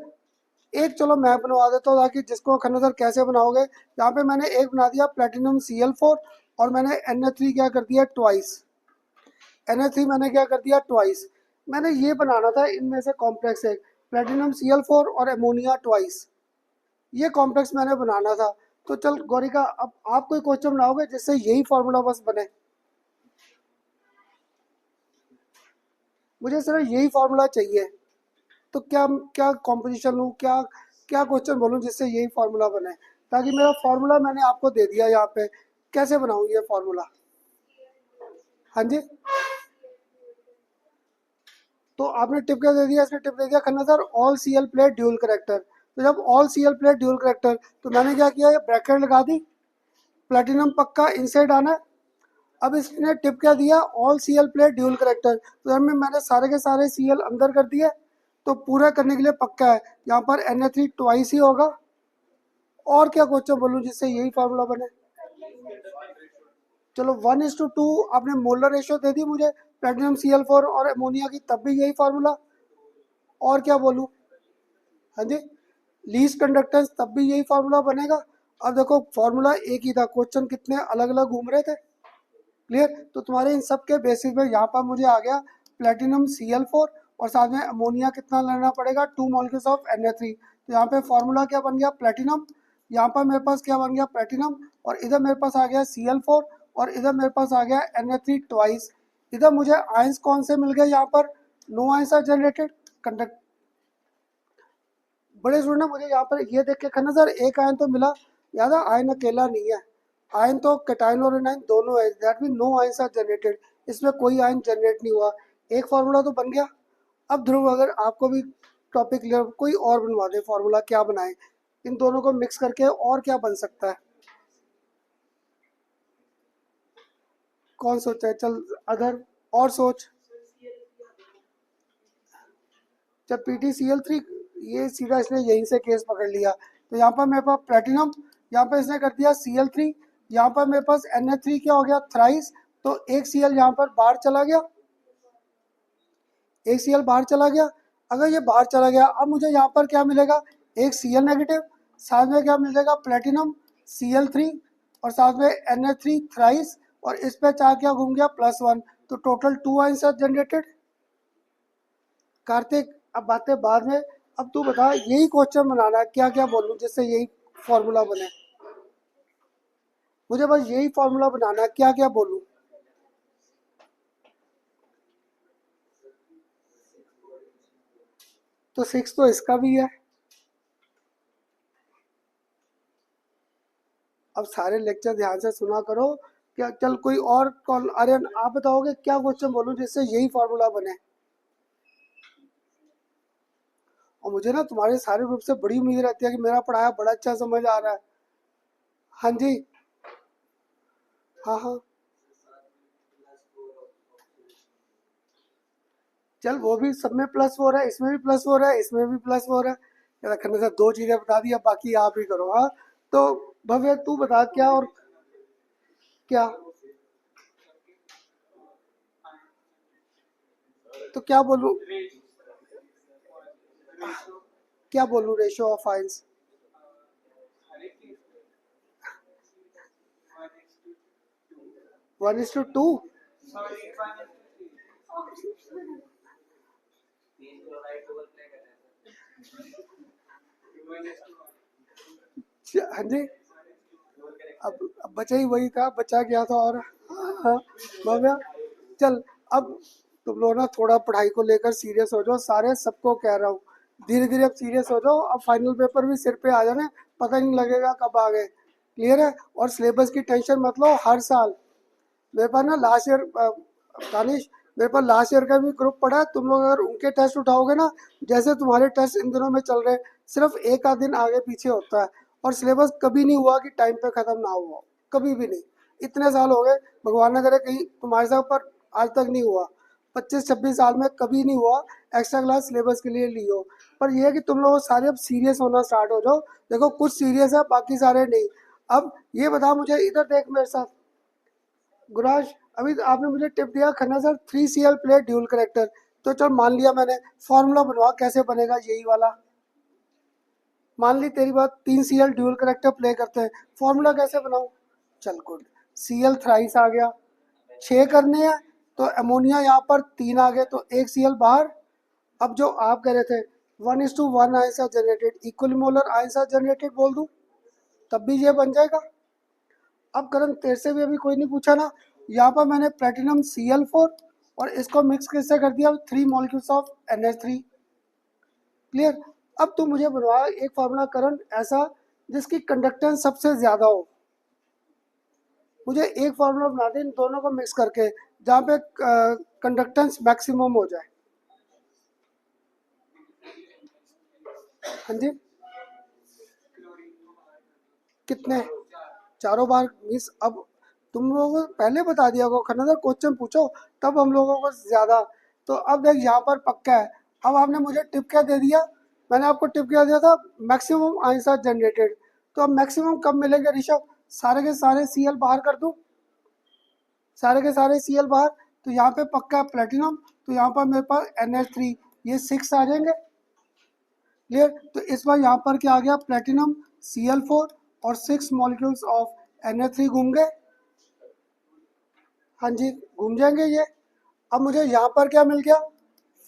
एक चलो मैं बनवा देता हूँ ताकि जिसको खन्ना सर कैसे बनाओगे। यहाँ पे मैंने एक बना दिया प्लेटिनम Cl4 और मैंने Na3 क्या कर दिया ट्वाइस, Na3 मैंने क्या कर दिया ट्वाइस। मैंने ये बनाना था इनमें से कॉम्प्लेक्स एक, प्लेटिनम Cl4 और अमोनिया ट्वाइस, ये कॉम्प्लेक्स मैंने बनाना था। तो चल गौरिका, अब आप कोई क्वेश्चन बनाओगे जिससे यही फॉर्मूला बस बने, मुझे सिर्फ यही फॉर्मूला चाहिए। तो क्या क्या कॉम्पोजिशन लूँ, क्या क्या क्वेश्चन बोलूँ जिससे यही फार्मूला बने, ताकि मेरा फार्मूला मैंने आपको दे दिया यहाँ पे, कैसे बनाऊँ ये फार्मूला। हाँ जी, तो आपने टिप क्या दे दिया, इसने टिप दे दिया Khanna sir all Cl plate dual character. तो जब all Cl plate dual character, तो मैंने क्या किया, ये ब्रैकेट लगा दी, प्लेटिनम पक्का इनसाइड आना है। अब इसने टिप क्या दिया, all Cl plate dual character, तो हमें मैंने सारे के सारे Cl अंदर कर दिए, तो पूरा करने के लिए पक्का है यहाँ पर Na3 ट्वाइस ही होगा। और क्या क्वेश्चन बोलूँ जिससे यही फार्मूला बने। चलो 1:2 आपने मोलर रेशियो दे दी मुझे प्लेटिनम Cl4 और अमोनिया की, तब भी यही फार्मूला। और क्या बोलूँ, हाँ जी, लीस्ट कंडक्टेंस, तब भी यही फार्मूला बनेगा। अब देखो फार्मूला एक ही था, क्वेश्चन कितने अलग अलग घूम रहे थे, क्लियर। तो तुम्हारे इन सब के बेसिस पे यहाँ पर मुझे आ गया प्लेटिनम Cl4 और साथ में अमोनिया कितना लेना पड़ेगा, 2 मॉलिक्यूल्स ऑफ Na3। तो यहाँ पे फार्मूला क्या बन गया, प्लेटिनम, यहाँ पर मेरे पास क्या बन गया प्लेटिनम, और इधर मेरे पास आ गया Cl4 और इधर मेरे पास आ गया Na3 ट्वाइस। इधर मुझे आयंस कौन से मिल गए, यहाँ पर no ions are generated conduct. बड़े स्टूडेंट मुझे यहाँ पर ये देख के खन्ना सर एक आयन तो मिला, याद है आयन अकेला नहीं है, आयन तो कैटायन और एनायन दोनों है, that mean no ions are generated, इसमें कोई आयन जनरेट नहीं हुआ, एक फार्मूला तो बन गया। अब ध्रुव अगर आपको भी टॉपिक क्लियर, कोई और बनवा दे फार्मूला, क्या बनाए इन दोनों को मिक्स करके, और क्या बन सकता है, कौन सोचा है, चल अदर और सोच। जब PtCl3, ये सीधा इसने यहीं से केस पकड़ लिया, तो यहाँ पर मेरे पास प्लेटिनम, यहाँ पर इसने कर दिया Cl3, यहाँ पर मेरे पास Na3 क्या हो गया थ्राइस, तो एक Cl यहाँ पर बाहर चला गया, एक Cl बाहर चला गया। अगर ये बाहर चला गया, अब मुझे यहाँ पर क्या मिलेगा, एक Cl नेगेटिव, साथ में क्या मिलेगा प्लेटिनम Cl3 और साथ में Na3 थ्राइस, और इस पे चार क्या घूम गया +1, तो टोटल 2 आयंस जनरेटेड। कार्तिक अब बातें बाद में, अब तू बता यही क्वेश्चन बनाना है, क्या क्या बोलूं जिससे यही फॉर्मूला बने, मुझे बस यही फॉर्मूला बनाना है, क्या क्या बोलूं। तो 6 तो इसका भी है। अब सारे लेक्चर ध्यान से सुना करो, क्या चल कोई और कॉल, अरे आप बताओगे क्या क्वेश्चन बोलूं जिससे यही फॉर्मूला बने। और मुझे ना तुम्हारे सारे ग्रुप से बड़ी उम्मीद रहती है कि मेरा पढ़ाया बड़ा अच्छा समझ आ रहा है। हाँ जी, हाँ हाँ, चल वो भी सब में +4 है, इसमें भी +4 है, इसमें भी +4 है, या खन्ना सर 2 चीजें बता दी, अब बाकी आप ही करो। हाँ, तो भव्य तू बता क्या, और क्या, तो क्या बोलूं, क्या बोलूं रेशियो ऑफ आयंस, 1:2। हाँ जी, अब बचा ही वही था, बचा गया था, और हाँ भव्या, चल अब तुम लोग ना थोड़ा पढ़ाई को लेकर सीरियस हो जाओ, सारे सबको कह रहा हूँ, धीरे धीरे अब सीरियस हो जाओ, अब फाइनल पेपर भी सिर पे आ जाना, पता नहीं लगेगा कब आ गए, क्लियर है। और सिलेबस की टेंशन मत लो, हर साल मेरे पास ना लास्ट ईयर, दानिश मेरे पास लास्ट ईयर का भी ग्रुप पड़ा है, तुम लोग अगर उनके टेस्ट उठाओगे ना, जैसे तुम्हारे टेस्ट इन दिनों में चल रहे हैं, सिर्फ एक आध दिन आगे पीछे होता है, और सिलेबस कभी नहीं हुआ कि टाइम पे ख़त्म ना हुआ, कभी भी नहीं, इतने साल हो गए, भगवान न करे कहीं तुम्हारे साथ, पर आज तक नहीं हुआ। 25-26 साल में कभी नहीं हुआ एक्स्ट्रा क्लास सिलेबस के लिए लियो। पर यह है कि तुम लोग सारे अब सीरियस होना स्टार्ट हो जाओ। देखो कुछ सीरियस है, बाकी सारे नहीं। अब ये बता मुझे, इधर देख मेरे साथ गुराज, अभी आपने मुझे टिप दिया Khanna sir 3Cl plate dual character. तो चल मान लिया मैंने, फॉर्मूला बनवा कैसे बनेगा यही वाला। मान ली तेरी बात, 3Cl ड्यूल करेक्टर प्ले करते हैं, फॉर्मूला कैसे बनाऊं? चल गुड, Cl थ्राइस आ गया, 6 करने हैं तो अमोनिया यहाँ पर 3 आ गए तो 1 Cl बाहर। अब जो आप कह रहे थे 1:1 ions are generated, equimolar ions are generated बोल दूं तब भी ये बन जाएगा। अब करण तेरे से भी अभी कोई नहीं पूछा ना, यहाँ पर मैंने प्लेटिनम Cl4 और इसको मिक्स किससे कर दिया, 3 मॉलिक्यूल्स ऑफ NH3। क्लियर। अब तू मुझे बनवा एक फार्मूला करण ऐसा जिसकी कंडक्टेंस सबसे ज्यादा हो। मुझे एक फार्मूला बना दे इन दोनों को मिक्स करके जहाँ पे कंडक्टेंस मैक्सिमम हो जाए। हाँ जी, कितने? चारों बार मिस। अब तुम लोगों को पहले बता दिया होगा खन्ना सर, क्वेश्चन पूछो तब हम लोगों को ज्यादा। तो अब देख यहाँ पर पक्का है। अब आपने मुझे टिप क्या दे दिया, मैंने आपको टिप क्या दिया था, मैक्सिमम आंसर जनरेटेड। तो अब मैक्सिमम कब मिलेंगे ऋषभ? सारे के सारे Cl बाहर कर दूं, सारे के सारे Cl बाहर। तो यहाँ पे पक्का है प्लेटिनम, तो यहाँ पर मेरे पास NH3, ये 6 आ जाएंगे। क्लियर। तो इस बार यहाँ पर क्या आ गया, प्लेटिनम Cl4 और 6 मॉलिक्यूल्स ऑफ NH3 घूम गए। हाँ जी घूम जाएंगे ये। अब मुझे यहाँ पर क्या मिल गया,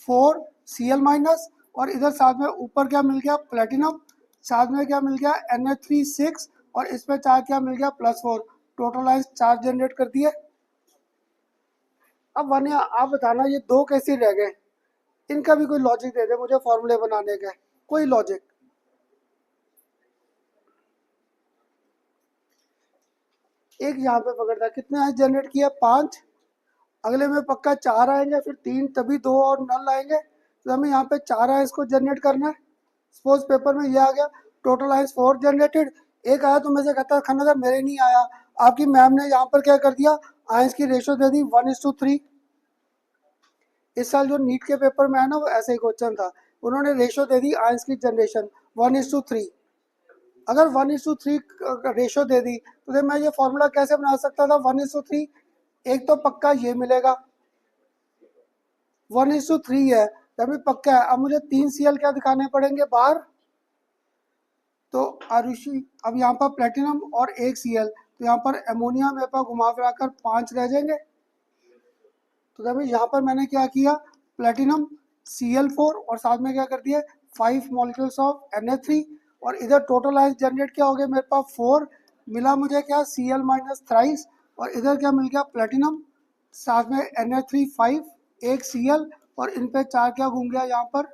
4 Cl माइनस, और इधर साथ में ऊपर क्या मिल गया, प्लेटिनम, साथ में क्या मिल गया NH3 6, और इसमें चार्ज क्या मिल गया +4। टोटल आइंस चार्ज जनरेट कर दिए। अब वनिया आप बताना ये दो कैसे रह गए, इनका भी कोई लॉजिक दे दे मुझे फॉर्मूले बनाने का, कोई लॉजिक। एक यहाँ पे पकड़ता, कितने आइंस जनरेट किया, 5। अगले में पक्का 4 आएंगे, फिर 3, तभी 2 और नल आएंगे। तो हमें यहाँ पे 4 आइंस को जनरेट करना है। सपोज पेपर में ये आ गया, टोटल आइंस 4 जनरेटेड। एक आया तो मैं से कहता खन्ना सर मेरे नहीं आया, आपकी मैम ने यहाँ पर क्या कर दिया, आइंस की रेशो दे दी 1:3। इस साल जो नीट के पेपर में आया ना वो ऐसे ही क्वेश्चन था, उन्होंने रेशो दे दी आइंस की जनरेशन 1:3। अगर 1:3 रेशो दे दी तो फिर मैं ये फॉर्मूला कैसे बना सकता था 1:3? एक तो पक्का ये मिलेगा 1:3 है, तभी पक्का है। अब मुझे 3 Cl क्या दिखाने पड़ेंगे बाहर, तो आरुषि अब यहाँ पर प्लेटिनम और 1 Cl, तो यहाँ पर अमोनिया मेरे पास घुमा फिरा कर 5 रह जाएंगे। तो तभी यहाँ पर मैंने क्या किया, प्लेटिनम Cl4 और साथ में क्या कर दिया 5 मॉलिक्यूल्स ऑफ NH3, और इधर टोटल आइंस जनरेट क्या हो गया मेरे पास 4 मिला मुझे क्या Cl माइनस थ्राइस, और इधर क्या मिल गया प्लेटिनम, साथ में NH3 5, 1 Cl, और इन पे 4 क्या घूम गया यहाँ पर।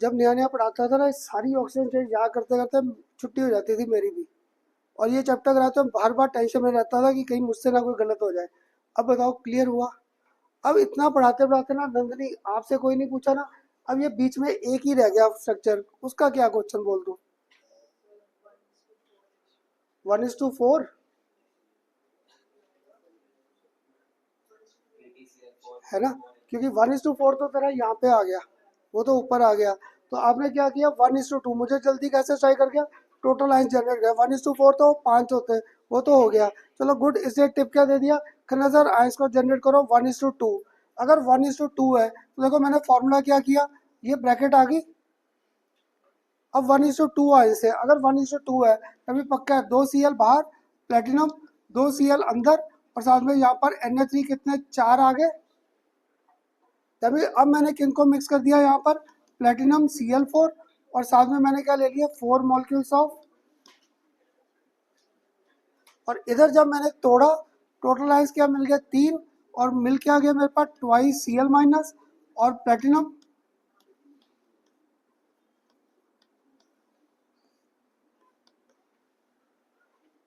जब नया नया पढ़ाता था ना सारी ऑक्सीजन चेंज यहाँ करते करते छुट्टी हो जाती थी मेरी भी, और ये चैप्टर कराते बार बार टेंशन में रहता था कि कहीं मुझसे ना कोई गलत हो जाए। अब बताओ क्लियर हुआ। अब इतना पढ़ाते पढ़ाते ना नंदनी आपसे कोई नहीं पूछा ना, अब ये बीच में एक ही रह गया स्ट्रक्चर, उसका क्या क्वेश्चन बोल दूं, 1:4 है ना, क्योंकि 1:4 तो तेरा यहाँ पे आ गया, वो तो ऊपर आ गया। तो आपने क्या किया 1:2, मुझे जल्दी कैसे ट्राई कर गया, टोटल आइंस जनरेट गया 1:4 तो 5 होते हैं, वो तो हो गया। चलो गुड, इससे टिप क्या दे दिया खन्ना सर, आइंस को जनरेट करो 1:2। अगर 1:2 है तो देखो मैंने फॉर्मूला क्या किया, ये ब्रैकेट आ गई। अब 1:2 आइंस है, अगर 1:2 है तभी पक्का है 2 Cl बाहर, प्लेटिनम 2 Cl अंदर, और साथ में यहाँ पर NH3 कितने 4 आ गए। तभी अब मैंने किन को मिक्स कर दिया यहाँ पर, प्लेटिनम Cl4, और साथ में मैंने क्या ले लिया 4 मॉलिक्यूल्स ऑफ, और इधर जब मैंने तोड़ा टोटल आइंस क्या मिल गया 3, और मिल क्या गया मेरे पास ट्वाइस Cl माइनस और प्लेटिनम।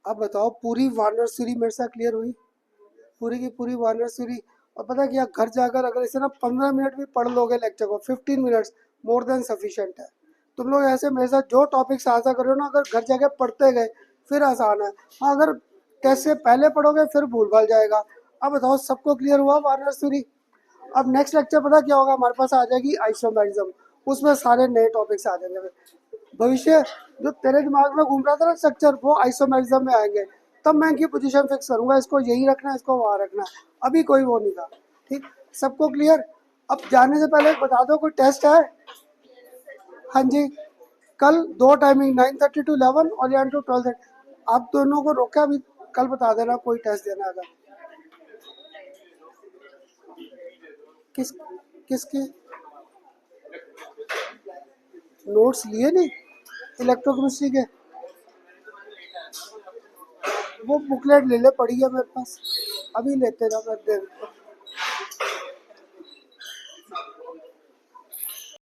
अब बताओ पूरी वार्नर सीरीज मेरे साथ क्लियर हुई, पूरी की पूरी वार्नर सीरीज। और पता क्या, घर जाकर अगर इसे ना 15 मिनट भी पढ़ लोगे लेक्चर को, 15 मिनट्स मोर देन सफिशिएंट है। तुम लोग ऐसे मेरे साथ जो टॉपिक साझा करो ना, अगर घर जाकर पढ़ते गए फिर आसान है। हाँ, अगर टेस्ट से पहले पढ़ोगे फिर भूल भाल जाएगा। अब बताओ सबको क्लियर हुआ वार्नर्स थ्योरी? अब नेक्स्ट लेक्चर पता क्या होगा, हमारे पास आ जाएगी आइसोमेरिज्म, उसमें सारे नए टॉपिक्स आ जाएंगे। भविष्य जो तेरे दिमाग में घूम रहा था ना स्ट्रक्चर, वो आइसोमेरिज्म में आएंगे, तब मैं इनकी पोजीशन फिक्स करूंगा, इसको यही रखना है, इसको वहाँ रखना है। अभी कोई वो नहीं था। ठीक, सबको क्लियर? अब जाने से पहले बता दो कोई टेस्ट है? हाँ जी, कल दो टाइमिंग 9:30 to 11 और 11 to 12:30। आप दोनों को रोका अभी, कल बता देना कोई टेस्ट देना है। किस किसकी नोट्स लिए नहीं इलेक्ट्रोकेमिस्ट्री के? वो बुकलेट ले ले, पड़ी है मेरे पास, अभी लेते ना मैं दे देता हूँ।